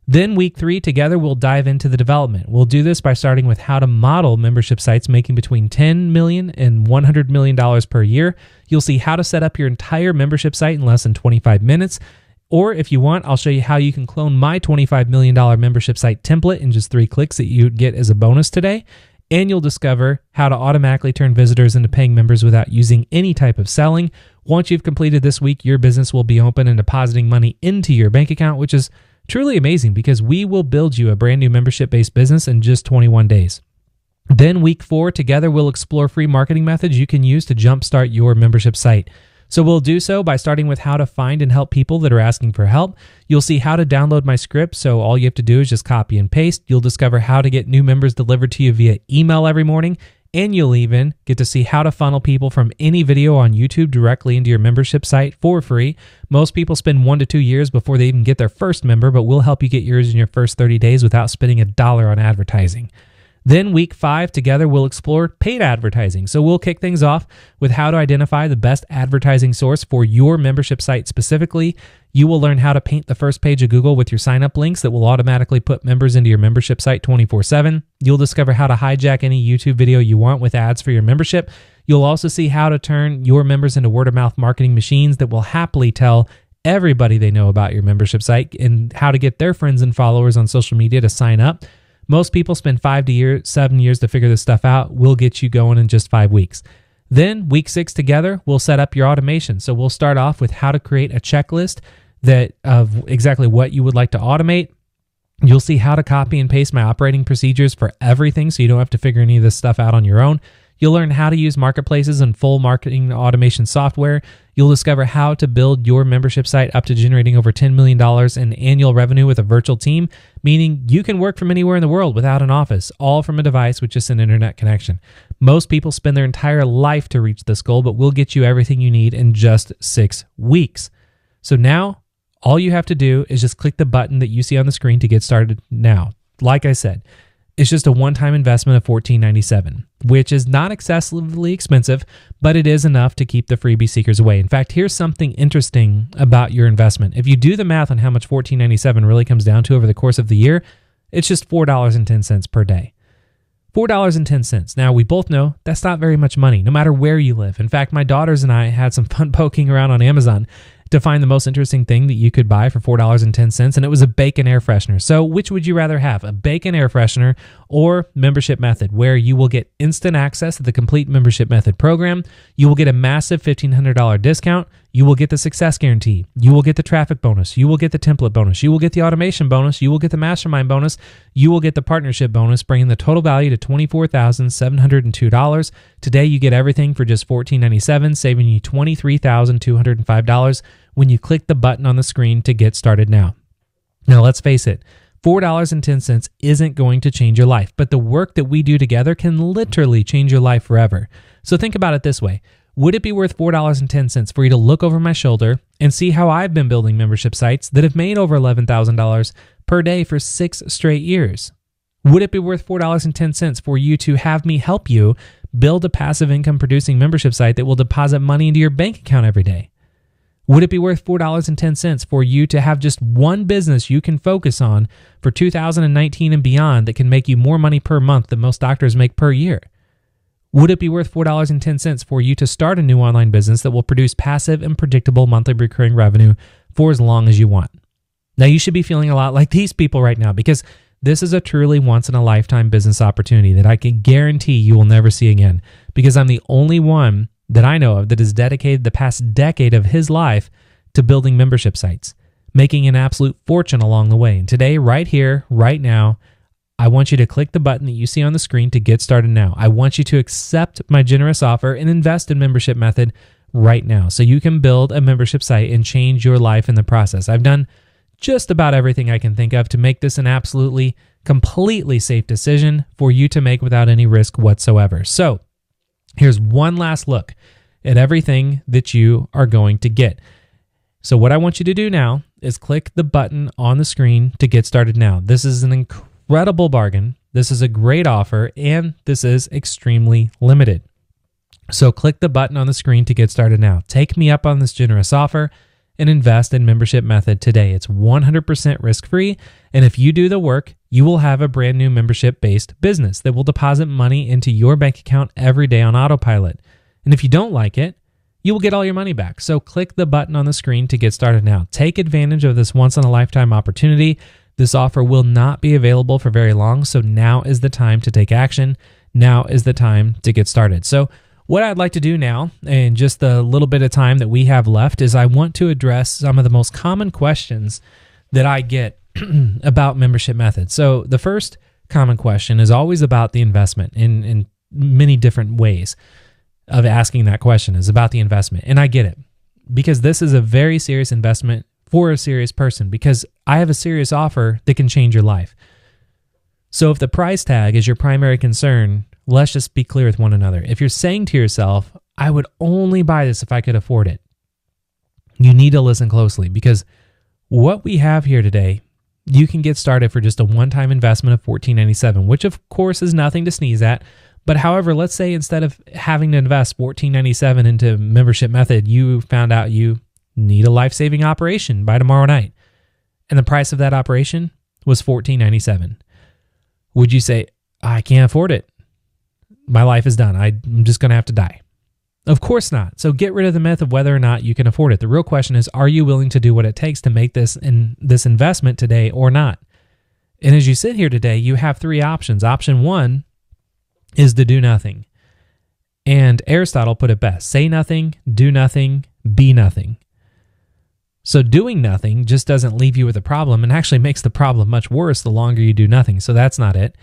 Then week 3, together we'll dive into the development. We'll do this by starting with how to model membership sites making between $10 million and $100 million per year. You'll see how to set up your entire membership site in less than 25 minutes. Or if you want, I'll show you how you can clone my $25 million membership site template in just 3 clicks that you'd get as a bonus today. And you'll discover how to automatically turn visitors into paying members without using any type of selling. Once you've completed this week, your business will be open and depositing money into your bank account, which is truly amazing because we will build you a brand new membership-based business in just 21 days. Then week 4, together we'll explore free marketing methods you can use to jumpstart your membership site. So we'll do so by starting with how to find and help people that are asking for help. You'll see how to download my script, so all you have to do is just copy and paste. You'll discover how to get new members delivered to you via email every morning, and you'll even get to see how to funnel people from any video on YouTube directly into your membership site for free. Most people spend 1 to 2 years before they even get their first member, but we'll help you get yours in your first 30 days without spending $1 on advertising. Then week 5, together we'll explore paid advertising. So we'll kick things off with how to identify the best advertising source for your membership site specifically. You will learn how to paint the first page of Google with your sign-up links that will automatically put members into your membership site 24/7. You'll discover how to hijack any YouTube video you want with ads for your membership. You'll also see how to turn your members into word-of-mouth marketing machines that will happily tell everybody they know about your membership site, and how to get their friends and followers on social media to sign up. Most people spend 5 to 7 years to figure this stuff out. We'll get you going in just 5 weeks. Then week 6 together, we'll set up your automation. So we'll start off with how to create a checklist of exactly what you would like to automate. You'll see how to copy and paste my operating procedures for everything so you don't have to figure any of this stuff out on your own. You'll learn how to use marketplaces and full marketing automation software. You'll discover how to build your membership site up to generating over $10 million in annual revenue with a virtual team, meaning you can work from anywhere in the world without an office, all from a device with just an internet connection. Most people spend their entire life to reach this goal, but we'll get you everything you need in just 6 weeks. So now, all you have to do is just click the button that you see on the screen to get started now. Like I said, it's just a one-time investment of $14.97, which is not excessively expensive, but it is enough to keep the freebie seekers away. In fact, here's something interesting about your investment. If you do the math on how much $14.97 really comes down to over the course of the year, it's just $4.10 per day. $4.10. Now, we both know that's not very much money, no matter where you live. In fact, my daughters and I had some fun poking around on Amazon to find the most interesting thing that you could buy for $4.10, and it was a bacon air freshener. So which would you rather have, a bacon air freshener or membership method, where you will get instant access to the complete membership method program? You will get a massive $1,500 discount. You will get the success guarantee. You will get the traffic bonus. You will get the template bonus. You will get the automation bonus. You will get the mastermind bonus. You will get the partnership bonus, bringing the total value to $24,702. Today, you get everything for just $14.97, saving you $23,205. when you click the button on the screen to get started now. Now, let's face it, $4.10 isn't going to change your life, but the work that we do together can literally change your life forever. So think about it this way. Would it be worth $4.10 for you to look over my shoulder and see how I've been building membership sites that have made over $11,000 per day for 6 straight years? Would it be worth $4.10 for you to have me help you build a passive income producing membership site that will deposit money into your bank account every day? Would it be worth $4.10 for you to have just one business you can focus on for 2019 and beyond that can make you more money per month than most doctors make per year? Would it be worth $4.10 for you to start a new online business that will produce passive and predictable monthly recurring revenue for as long as you want? Now, you should be feeling a lot like these people right now, because this is a truly once-in-a-lifetime business opportunity that I can guarantee you will never see again, because I'm the only one that I know of that has dedicated the past decade of his life to building membership sites, making an absolute fortune along the way. And today, right here, right now, I want you to click the button that you see on the screen to get started now. I want you to accept my generous offer and invest in Membership Method right now so you can build a membership site and change your life in the process. I've done just about everything I can think of to make this an absolutely, completely safe decision for you to make without any risk whatsoever. So here's one last look at everything that you are going to get. So what I want you to do now is click the button on the screen to get started now. This is an incredible bargain. This is a great offer, and this is extremely limited. So click the button on the screen to get started now. Take me up on this generous offer and invest in Membership Method today. It's 100% risk-free, and if you do the work, you will have a brand new membership-based business that will deposit money into your bank account every day on autopilot. And if you don't like it, you will get all your money back. So click the button on the screen to get started now. Take advantage of this once-in-a-lifetime opportunity. This offer will not be available for very long, so now is the time to take action. Now is the time to get started. So what I'd like to do now, in just the little bit of time that we have left, is I want to address some of the most common questions that I get about Membership Method. So the first common question is always about the investment, in many different ways of asking that question is about the investment. And I get it, because this is a very serious investment for a serious person, because I have a serious offer that can change your life. So if the price tag is your primary concern, let's just be clear with one another. If you're saying to yourself, I would only buy this if I could afford it, you need to listen closely, because what we have here today, you can get started for just a one-time investment of $14.97, which of course is nothing to sneeze at. But however, let's say instead of having to invest $14.97 into Membership Method, you found out you need a life-saving operation by tomorrow night, and the price of that operation was $14.97. Would you say, I can't afford it? My life is done. I'm just going to have to die. Of course not. So get rid of the myth of whether or not you can afford it. The real question is, are you willing to do what it takes to make this investment today or not? And as you sit here today, you have 3 options. Option 1 is to do nothing. And Aristotle put it best: say nothing, do nothing, be nothing. So doing nothing just doesn't leave you with a problem, and actually makes the problem much worse the longer you do nothing. So that's not it.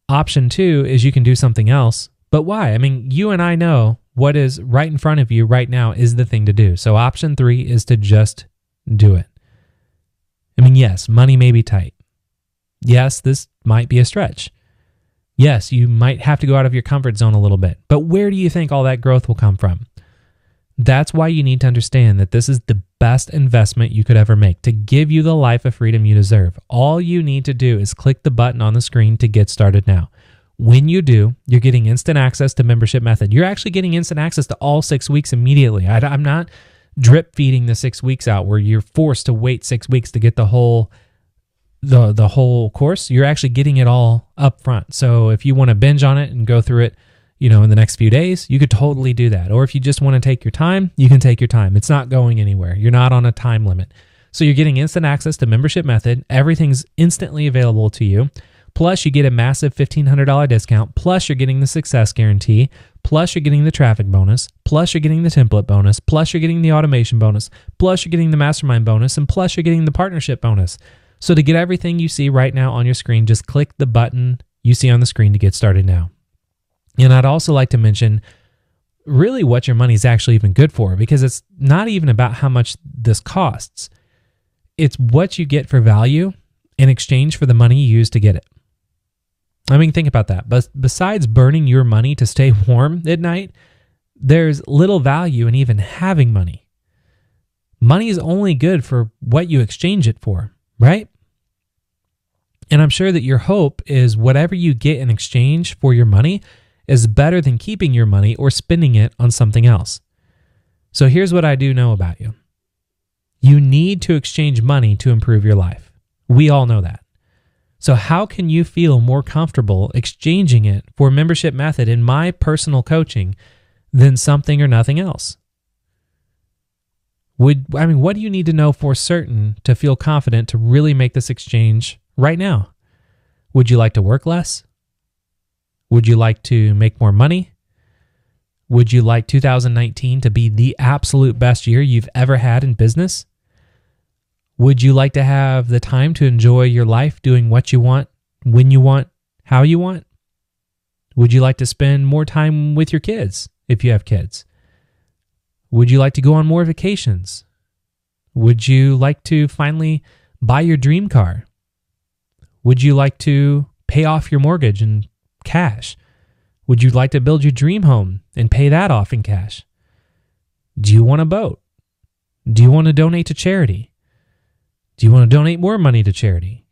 Option 2 is you can do something else. But why? I mean, you and I know what is right in front of you right now is the thing to do. So option 3 is to just do it. I mean, yes, money may be tight. Yes, this might be a stretch. Yes, you might have to go out of your comfort zone a little bit. But where do you think all that growth will come from? That's why you need to understand that this is the best investment you could ever make to give you the life of freedom you deserve. All you need to do is click the button on the screen to get started now. When you do, you're getting instant access to Membership Method. You're actually getting instant access to all 6 weeks immediately. I'm not drip feeding the 6 weeks out where you're forced to wait 6 weeks to get the whole course. You're actually getting it all up front. So if you want to binge on it and go through it, in the next few days, you could totally do that. Or if you just want to take your time, you can take your time. It's not going anywhere. You're not on a time limit. So you're getting instant access to Membership Method. Everything's instantly available to you. Plus, you get a massive $1,500 discount. Plus, you're getting the success guarantee. Plus, you're getting the traffic bonus. Plus, you're getting the template bonus. Plus, you're getting the automation bonus. Plus, you're getting the mastermind bonus. And plus, you're getting the partnership bonus. So to get everything you see right now on your screen, just click the button you see on the screen to get started now. And I'd also like to mention, really what your money's actually even good for, because it's not even about how much this costs. It's what you get for value in exchange for the money you use to get it. I mean, think about that. But besides burning your money to stay warm at night, there's little value in even having money. Money is only good for what you exchange it for, right? And I'm sure that your hope is whatever you get in exchange for your money is better than keeping your money or spending it on something else. So here's what I do know about you. You need to exchange money to improve your life. We all know that. So how can you feel more comfortable exchanging it for a membership method in my personal coaching than something or nothing else? What do you need to know for certain to feel confident to really make this exchange right now? Would you like to work less? Would you like to make more money? Would you like 2019 to be the absolute best year you've ever had in business? Would you like to have the time to enjoy your life doing what you want, when you want, how you want? Would you like to spend more time with your kids if you have kids? Would you like to go on more vacations? Would you like to finally buy your dream car? Would you like to pay off your mortgage in cash? Would you like to build your dream home and pay that off in cash? Do you want a boat? Do you want to donate to charity? Do you want to donate more money to charity?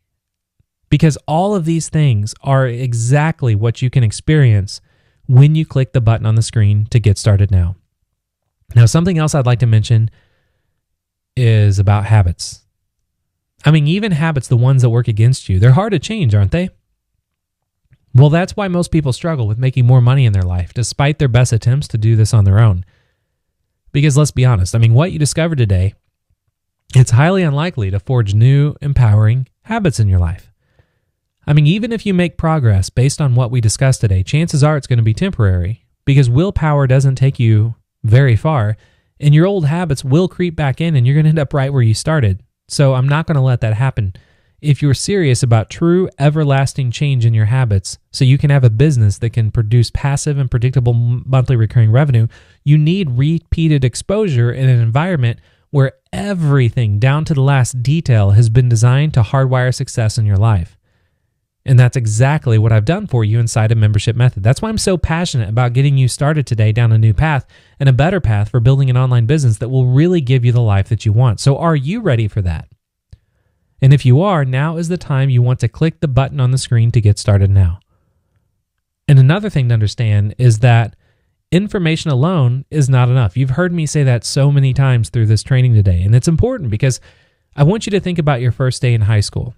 Because all of these things are exactly what you can experience when you click the button on the screen to get started now. Now, something else I'd like to mention is about habits. I mean, even habits, the ones that work against you, they're hard to change, aren't they? Well, that's why most people struggle with making more money in their life, despite their best attempts to do this on their own. Because let's be honest, I mean, what you discover today, it's highly unlikely to forge new, empowering habits in your life. I mean, even if you make progress based on what we discussed today, chances are it's going to be temporary, because willpower doesn't take you very far, and your old habits will creep back in, and you're going to end up right where you started. So I'm not going to let that happen. If you're serious about true, everlasting change in your habits so you can have a business that can produce passive and predictable monthly recurring revenue, you need repeated exposure in an environment where everything down to the last detail has been designed to hardwire success in your life. And that's exactly what I've done for you inside a membership method. That's why I'm so passionate about getting you started today down a new path and a better path for building an online business that will really give you the life that you want. So are you ready for that? And if you are, now is the time you want to click the button on the screen to get started now. And another thing to understand is that information alone is not enough. You've heard me say that so many times through this training today, and it's important because I want you to think about your first day in high school.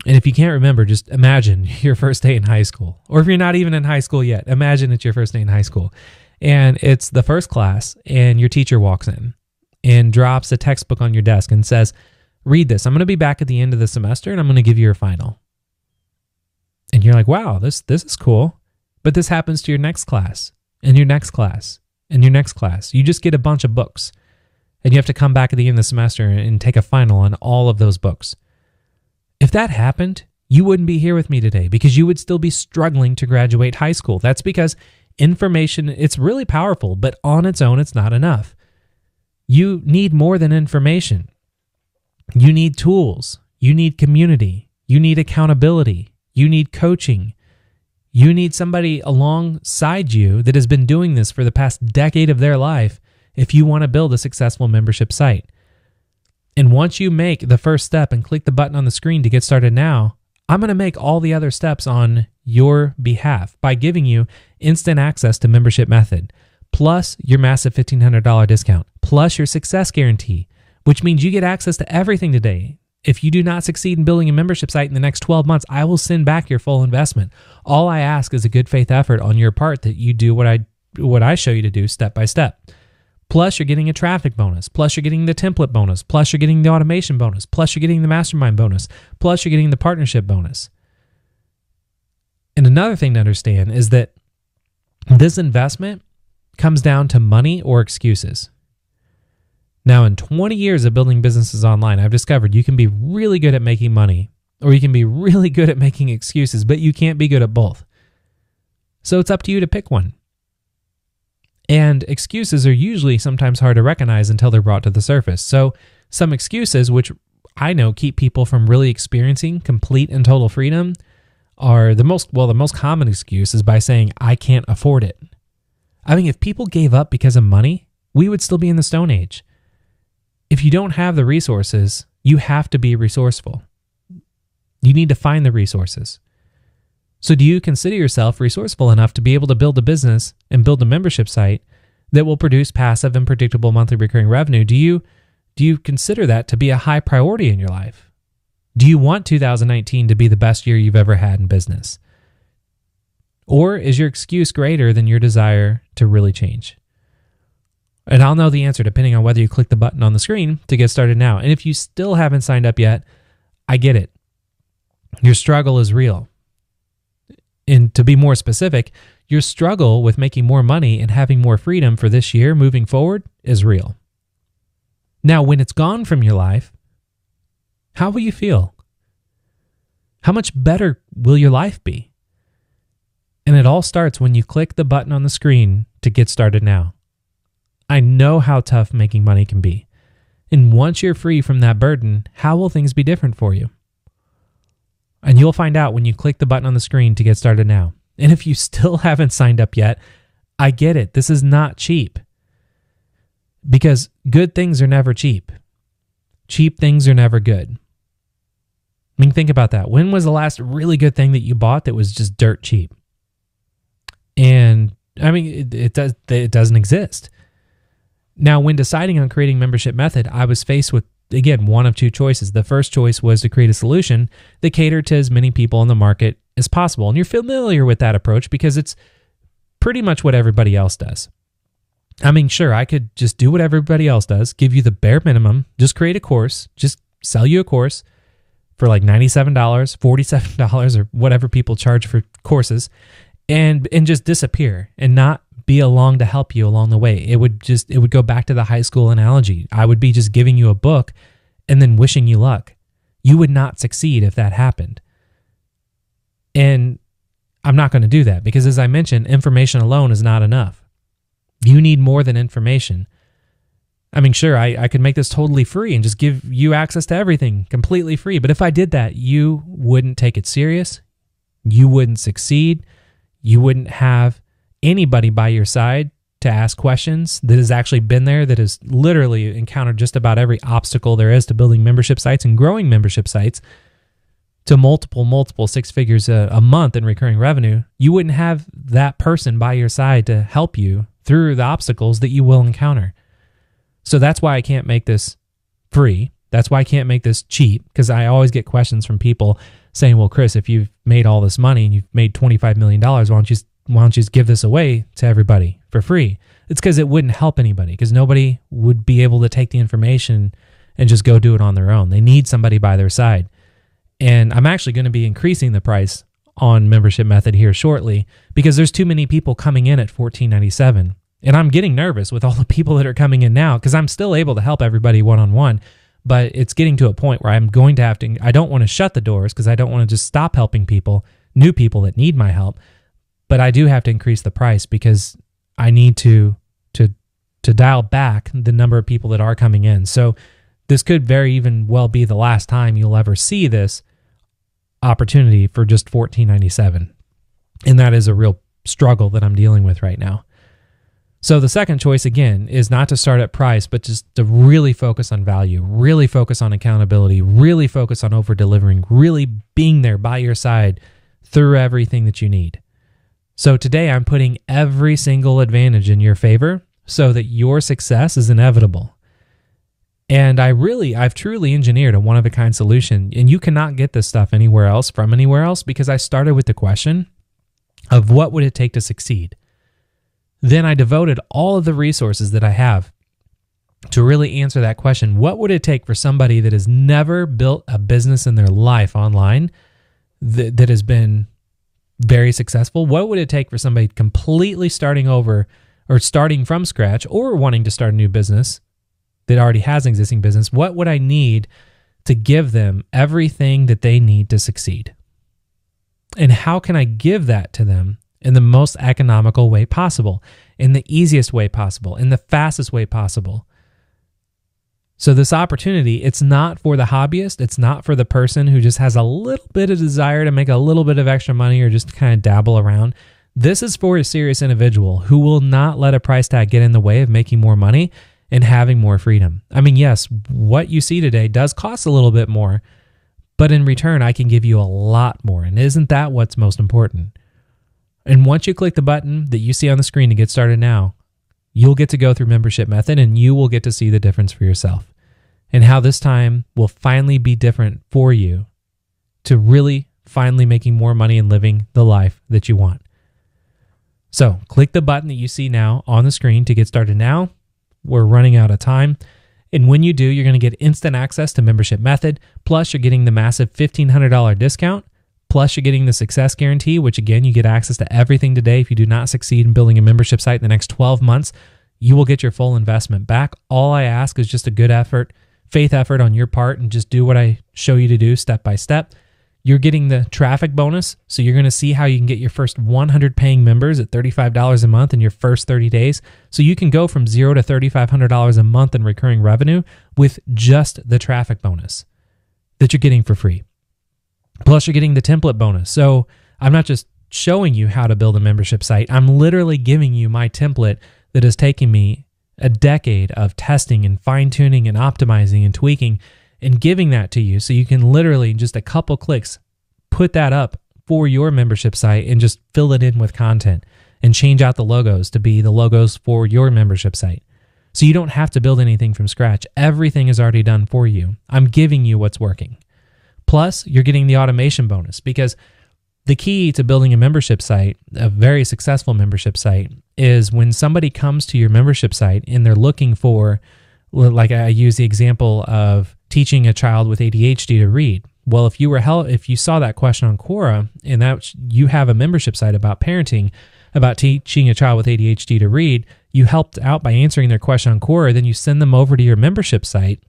And if you can't remember, just imagine your first day in high school. Or if you're not even in high school yet, imagine it's your first day in high school. And it's the first class, and your teacher walks in and drops a textbook on your desk and says, "Read this. I'm going to be back at the end of the semester, and I'm going to give you your final." And you're like, wow, this is cool. But this happens to your next class, and your next class, and your next class. You just get a bunch of books, and you have to come back at the end of the semester and take a final on all of those books. If that happened, you wouldn't be here with me today, because you would still be struggling to graduate high school. That's because information, it's really powerful, but on its own, it's not enough. You need more than information. You need tools. You need community. You need accountability. You need coaching. You need somebody alongside you that has been doing this for the past decade of their life if you want to build a successful membership site. And once you make the first step and click the button on the screen to get started now, I'm going to make all the other steps on your behalf by giving you instant access to Membership Method, plus your massive $1,500 discount, plus your success guarantee, which means you get access to everything today. If you do not succeed in building a membership site in the next 12 months, I will send back your full investment. All I ask is a good faith effort on your part that you do what I show you to do step by step. Plus, you're getting a traffic bonus. Plus, you're getting the template bonus. Plus, you're getting the automation bonus. Plus, you're getting the mastermind bonus. Plus, you're getting the partnership bonus. And another thing to understand is that this investment comes down to money or excuses. Now, in 20 years of building businesses online, I've discovered you can be really good at making money, or you can be really good at making excuses, but you can't be good at both. So it's up to you to pick one. And excuses are usually sometimes hard to recognize until they're brought to the surface. So some excuses, which I know keep people from really experiencing complete and total freedom, are the most common excuse is by saying, I can't afford it. I mean, if people gave up because of money, we would still be in the Stone Age. If you don't have the resources, you have to be resourceful. You need to find the resources. So do you consider yourself resourceful enough to be able to build a business and build a membership site that will produce passive and predictable monthly recurring revenue? Do you consider that to be a high priority in your life? Do you want 2019 to be the best year you've ever had in business? Or is your excuse greater than your desire to really change? And I'll know the answer depending on whether you click the button on the screen to get started now. And if you still haven't signed up yet, I get it. Your struggle is real. And to be more specific, your struggle with making more money and having more freedom for this year moving forward is real. Now, when it's gone from your life, how will you feel? How much better will your life be? And it all starts when you click the button on the screen to get started now. I know how tough making money can be. And once you're free from that burden, how will things be different for you? And you'll find out when you click the button on the screen to get started now. And if you still haven't signed up yet, I get it. This is not cheap. Because good things are never cheap. Cheap things are never good. I mean, think about that. When was the last really good thing that you bought that was just dirt cheap? And I mean, it doesn't exist. Now, when deciding on creating membership method, I was faced with, again, one of two choices. The first choice was to create a solution that catered to as many people in the market as possible. And you're familiar with that approach because it's pretty much what everybody else does. I mean, sure, I could just do what everybody else does, give you the bare minimum, just create a course, just sell you a course for like $97, $47, or whatever people charge for courses, and just disappear and not be along to help you along the way. It would go back to the high school analogy. I would be just giving you a book and then wishing you luck. You would not succeed if that happened. And I'm not going to do that because, as I mentioned, information alone is not enough. You need more than information. I mean, sure, I could make this totally free and just give you access to everything completely free. But if I did that, you wouldn't take it serious. You wouldn't succeed. You wouldn't have anybody by your side to ask questions that has actually been there, that has literally encountered just about every obstacle there is to building membership sites and growing membership sites to multiple six figures a month in recurring revenue. You wouldn't have that person by your side to help you through the obstacles that you will encounter. So that's why I can't make this free. That's why I can't make this cheap, because I always get questions from people saying, well, Chris, if you've made all this money and you've made $25 million, why don't you just give this away to everybody for free? It's because it wouldn't help anybody, because nobody would be able to take the information and just go do it on their own. They need somebody by their side. And I'm actually going to be increasing the price on membership method here shortly because there's too many people coming in at $14.97. And I'm getting nervous with all the people that are coming in now because I'm still able to help everybody one-on-one, but it's getting to a point where I'm going to have to, I don't want to shut the doors because I don't want to just stop helping people, new people that need my help, but I do have to increase the price because I need to dial back the number of people that are coming in. So this could very even well be the last time you'll ever see this opportunity for just $14.97. And that is a real struggle that I'm dealing with right now. So the second choice, again, is not to start at price, but just to really focus on value, really focus on accountability, really focus on over-delivering, really being there by your side through everything that you need. So today I'm putting every single advantage in your favor so that your success is inevitable. And I've truly engineered a one-of-a-kind solution, and you cannot get this stuff anywhere else because I started with the question of what would it take to succeed? Then I devoted all of the resources that I have to really answer that question. What would it take for somebody that has never built a business in their life online that has been very successful? What would it take for somebody completely starting over or starting from scratch or wanting to start a new business that already has an existing business? What would I need to give them everything that they need to succeed? And how can I give that to them in the most economical way possible, in the easiest way possible, in the fastest way possible. So this opportunity, it's not for the hobbyist. It's not for the person who just has a little bit of desire to make a little bit of extra money or just kind of dabble around. This is for a serious individual who will not let a price tag get in the way of making more money and having more freedom. I mean, yes, what you see today does cost a little bit more, but in return, I can give you a lot more. And isn't that what's most important? And once you click the button that you see on the screen to get started now, you'll get to go through Membership Method and you will get to see the difference for yourself and how this time will finally be different for you to really finally making more money and living the life that you want. So click the button that you see now on the screen to get started now. We're running out of time. And when you do, you're going to get instant access to Membership Method. Plus, you're getting the massive $1,500 discount. Plus, you're getting the success guarantee, which again, you get access to everything today. If you do not succeed in building a membership site in the next 12 months, you will get your full investment back. All I ask is just a good effort, faith effort on your part, and just do what I show you to do step by step. You're getting the traffic bonus, so you're going to see how you can get your first 100 paying members at $35 a month in your first 30 days. So you can go from $0 to $3,500 a month in recurring revenue with just the traffic bonus that you're getting for free. Plus, you're getting the template bonus. So I'm not just showing you how to build a membership site. I'm literally giving you my template that has taken me a decade of testing and fine-tuning and optimizing and tweaking and giving that to you so you can literally in just a couple clicks put that up for your membership site and just fill it in with content and change out the logos to be the logos for your membership site. So you don't have to build anything from scratch. Everything is already done for you. I'm giving you what's working. Plus, you're getting the automation bonus because the key to building a membership site, a very successful membership site, is when somebody comes to your membership site and they're looking for, like I use the example of teaching a child with ADHD to read. Well, if you saw that question on Quora and that you have a membership site about parenting, about teaching a child with ADHD to read, you helped out by answering their question on Quora, then you send them over to your membership site,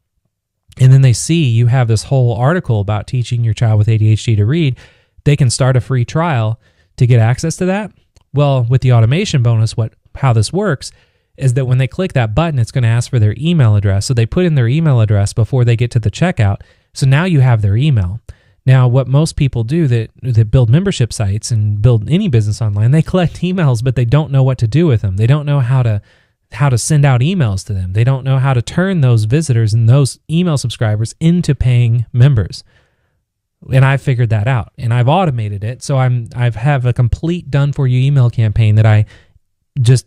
and then they see you have this whole article about teaching your child with ADHD to read. They can start a free trial to get access to that. Well, with the automation bonus, how this works is that when they click that button, it's going to ask for their email address. So they put in their email address before they get to the checkout. So now you have their email. Now, what most people do that build membership sites and build any business online, they collect emails, but they don't know what to do with them. They don't know how to send out emails to them. They don't know how to turn those visitors and those email subscribers into paying members. And I've figured that out and I've automated it. So I have a complete done for you email campaign that I just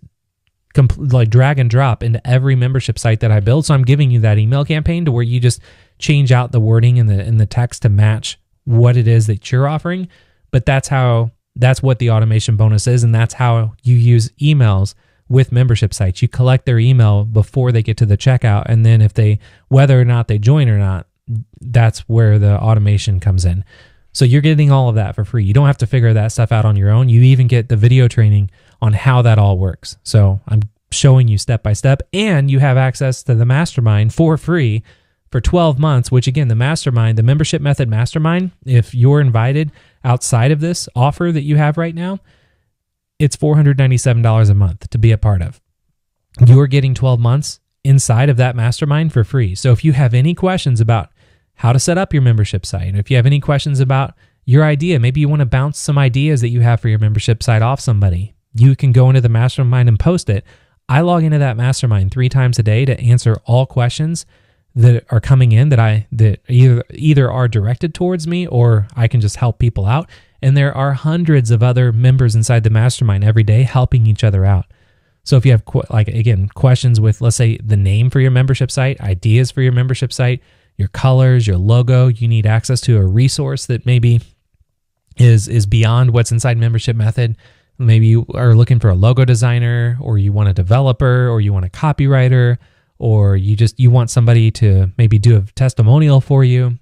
like drag and drop into every membership site that I build. So I'm giving you that email campaign to where you just change out the wording and the text to match what it is that you're offering. But that's what the automation bonus is. And that's how you use emails with membership sites. You collect their email before they get to the checkout. And then whether or not they join or not, that's where the automation comes in. So you're getting all of that for free. You don't have to figure that stuff out on your own. You even get the video training on how that all works. So I'm showing you step by step, and you have access to the mastermind for free for 12 months, which again, the membership method mastermind, if you're invited outside of this offer that you have right now, it's $497 a month to be a part of. You're getting 12 months inside of that mastermind for free. So if you have any questions about how to set up your membership site, if you have any questions about your idea, maybe you want to bounce some ideas that you have for your membership site off somebody, you can go into the mastermind and post it. I log into that mastermind 3 times a day to answer all questions that are coming in that either are directed towards me or I can just help people out. And there are hundreds of other members inside the mastermind every day helping each other out. So if you have questions with, let's say, the name for your membership site, ideas for your membership site, your colors, your logo, you need access to a resource that maybe is beyond what's inside Membership Method. Maybe you are looking for a logo designer, or you want a developer, or you want a copywriter, or you want somebody to maybe do a testimonial for you.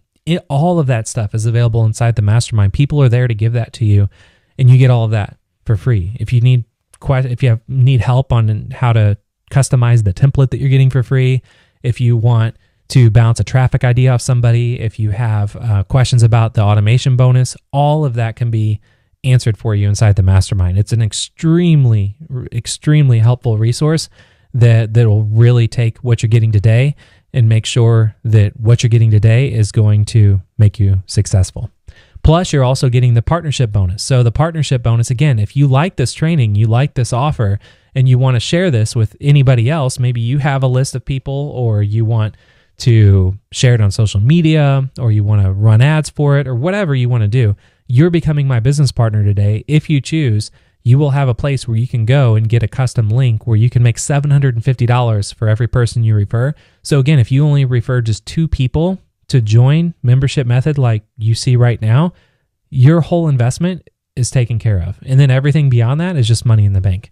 All of that stuff is available inside the mastermind. People are there to give that to you, and you get all of that for free. If you need help on how to customize the template that you're getting for free, if you want to bounce a traffic idea off somebody, if you have questions about the automation bonus, all of that can be answered for you inside the mastermind. It's an extremely, extremely helpful resource that will really take what you're getting today and make sure that what you're getting today is going to make you successful. Plus, you're also getting the partnership bonus. So the partnership bonus, again, if you like this training, you like this offer, and you want to share this with anybody else, maybe you have a list of people, or you want to share it on social media, or you want to run ads for it, or whatever you want to do, you're becoming my business partner today. If you choose, you will have a place where you can go and get a custom link where you can make $750 for every person you refer. So again, if you only refer just 2 people to join membership method like you see right now, your whole investment is taken care of. And then everything beyond that is just money in the bank.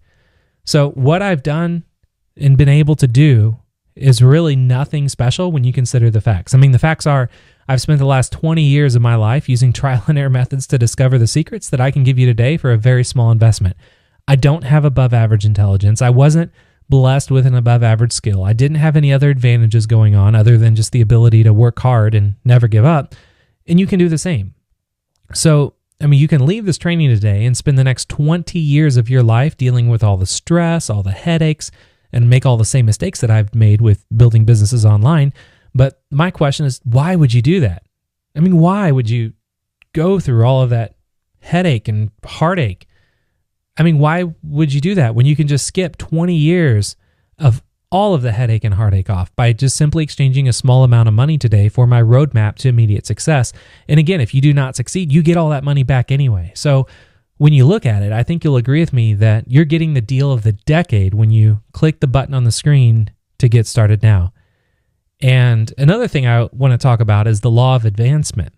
So what I've done and been able to do is really nothing special when you consider the facts. I mean, the facts are I've spent the last 20 years of my life using trial and error methods to discover the secrets that I can give you today for a very small investment. I don't have above average intelligence. I wasn't blessed with an above average skill. I didn't have any other advantages going on other than just the ability to work hard and never give up. And you can do the same. So, I mean, you can leave this training today and spend the next 20 years of your life dealing with all the stress, all the headaches, and make all the same mistakes that I've made with building businesses online. But my question is, why would you do that? I mean, why would you go through all of that headache and heartache? I mean, why would you do that when you can just skip 20 years of all of the headache and heartache off by just simply exchanging a small amount of money today for my roadmap to immediate success? And again, if you do not succeed, you get all that money back anyway. So when you look at it, I think you'll agree with me that you're getting the deal of the decade when you click the button on the screen to get started now. And another thing I want to talk about is the law of advancement.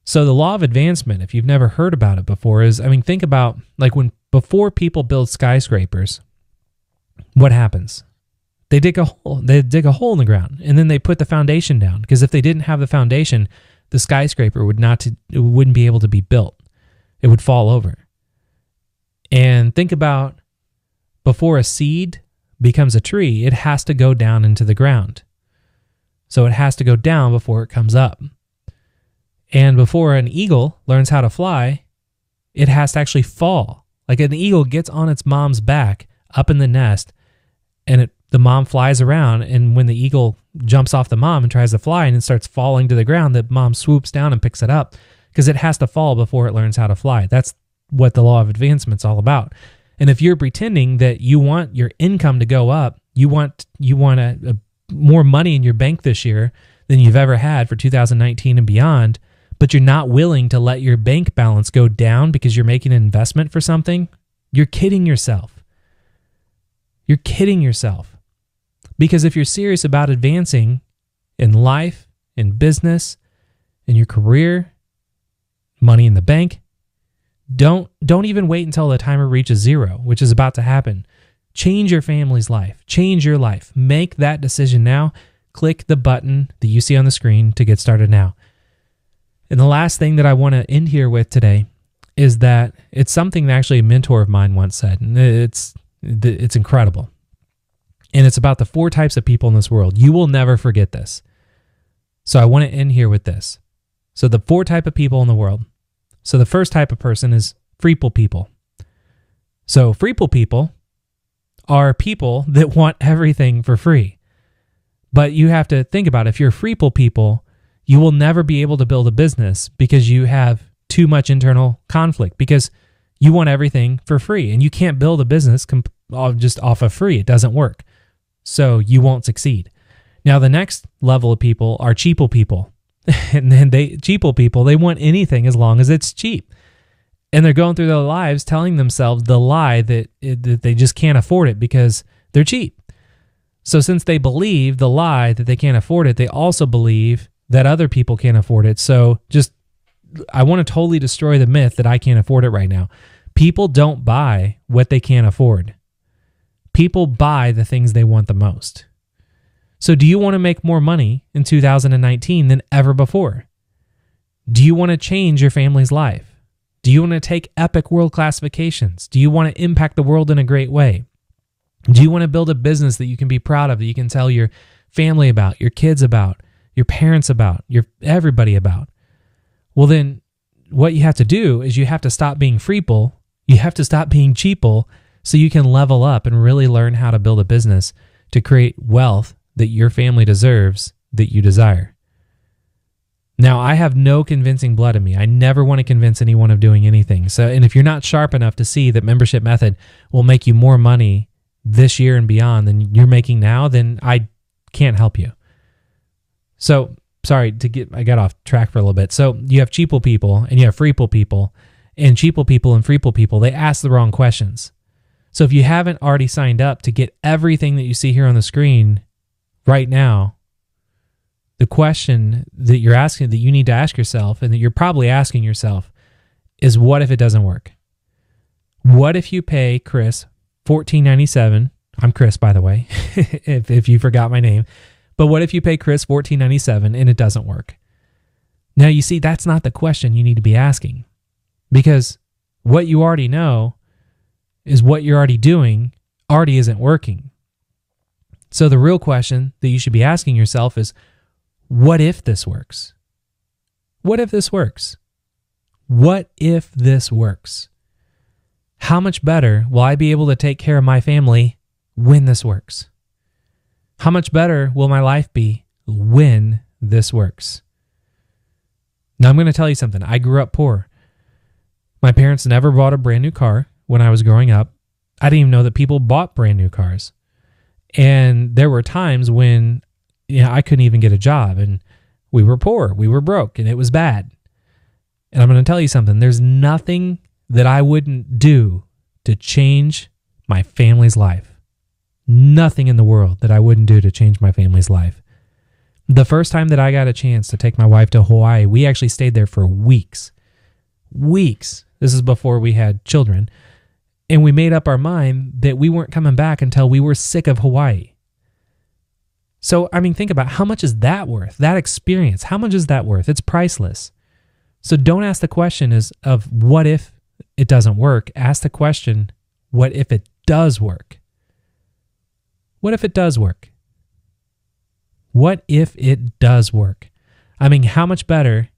So the law of advancement, if you've never heard about it before, is, I mean, think about like before people build skyscrapers, what happens? They dig a hole in the ground, and then they put the foundation down, because if they didn't have the foundation, the skyscraper wouldn't be able to be built. It would fall over. And think about before a seed becomes a tree, it has to go down into the ground. So it has to go down before it comes up. And before an eagle learns how to fly, it has to actually fall. Like an eagle gets on its mom's back up in the nest, and the mom flies around, and when the eagle jumps off the mom and tries to fly and it starts falling to the ground, the mom swoops down and picks it up, because it has to fall before it learns how to fly. That's what the law of advancement is all about. And if you're pretending that you want your income to go up, you want more money in your bank this year than you've ever had for 2019 and beyond, but you're not willing to let your bank balance go down because you're making an investment for something, you're kidding yourself. You're kidding yourself. Because if you're serious about advancing in life, in business, in your career, money in the bank, don't even wait until the timer reaches 0, which is about to happen. Change your family's life. Change your life. Make that decision now. Click the button that you see on the screen to get started now. And the last thing that I want to end here with today is that it's something that actually a mentor of mine once said, and it's incredible. And it's about the 4 types of people in this world. You will never forget this. So I want to end here with this. So the 4 types of people in the world. So the first type of person is freeple people. So freeple people are people that want everything for free. But you have to think about it. If you're freeple people, you will never be able to build a business because you have too much internal conflict, because you want everything for free, and you can't build a business just off of free. It doesn't work. So you won't succeed. Now, the next level of people are cheaple people. And then cheaple people, they want anything as long as it's cheap. And they're going through their lives telling themselves the lie that they just can't afford it because they're cheap. So since they believe the lie that they can't afford it, they also believe that other people can't afford it. So I want to totally destroy the myth that I can't afford it right now. People don't buy what they can't afford. People buy the things they want the most. So do you want to make more money in 2019 than ever before? Do you want to change your family's life? Do you want to take epic world-class vacations? Do you want to impact the world in a great way? Do you want to build a business that you can be proud of, that you can tell your family about, your kids about, your parents about, everybody about? Well, then what you have to do is you have to stop being freeple. You have to stop being cheaple so you can level up and really learn how to build a business to create wealth that your family deserves, that you desire. Now, I have no convincing blood in me. I never want to convince anyone of doing anything. So, and if you're not sharp enough to see that Membership Method will make you more money this year and beyond than you're making now, then I can't help you. So, sorry, I got off track for a little bit. So, you have cheaple people and you have freeple people, and cheaple people and freeple people, they ask the wrong questions. So, if you haven't already signed up to get everything that you see here on the screen right now, the question that you're asking, that you need to ask yourself, and that you're probably asking yourself, is what if it doesn't work? What if you pay Chris $14.97? I'm Chris, by the way, if you forgot my name. But what if you pay Chris $14.97 and it doesn't work? Now, you see, that's not the question you need to be asking, because what you already know is what you're already doing already isn't working. So the real question that you should be asking yourself is, what if this works? What if this works? What if this works? How much better will I be able to take care of my family when this works? How much better will my life be when this works? Now, I'm going to tell you something. I grew up poor. My parents never bought a brand new car when I was growing up. I didn't even know that people bought brand new cars. And there were times when I couldn't even get a job, and we were poor, we were broke, and it was bad. And I'm going to tell you something. There's nothing that I wouldn't do to change my family's life. Nothing in the world that I wouldn't do to change my family's life. The first time that I got a chance to take my wife to Hawaii, we actually stayed there for weeks. Weeks. This is before we had children. And we made up our mind that we weren't coming back until we were sick of Hawaii. So, I mean, think about how much is that worth? That experience, how much is that worth? It's priceless. So don't ask the question of what if it doesn't work? Ask the question, what if it does work? What if it does work? What if it does work? I mean, how much better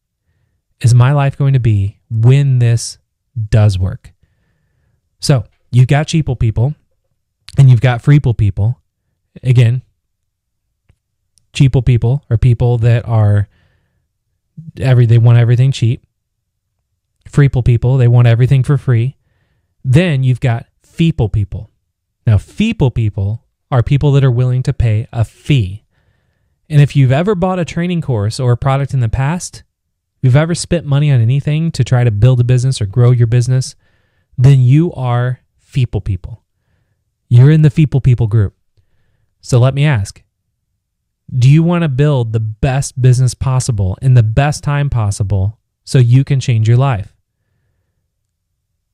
is my life going to be when this does work? So you've got cheaple people and you've got freeple people. Again, cheaple people are people that are they want everything cheap. Freeple people, they want everything for free. Then you've got feeple people. Now, feeple people are people that are willing to pay a fee. And if you've ever bought a training course or a product in the past, if you've ever spent money on anything to try to build a business or grow your business, then you are feeple people. You're in the feeple people group. So let me ask, do you want to build the best business possible in the best time possible so you can change your life?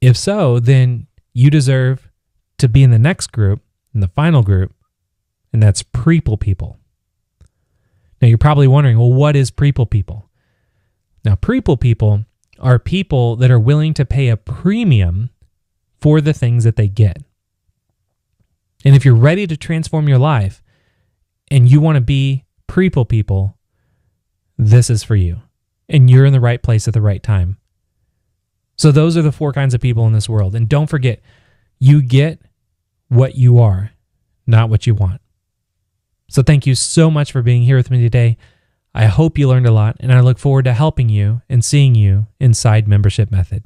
If so, then you deserve to be in the next group, in the final group, and that's preeple people. Now you're probably wondering, well, what is preeple people? Now, preeple people are people that are willing to pay a premium for the things that they get. And if you're ready to transform your life and you want to be preeple people, this is for you. And you're in the right place at the right time. So those are the 4 kinds of people in this world. And don't forget, you get what you are, not what you want. So thank you so much for being here with me today. I hope you learned a lot, and I look forward to helping you and seeing you inside Membership Method.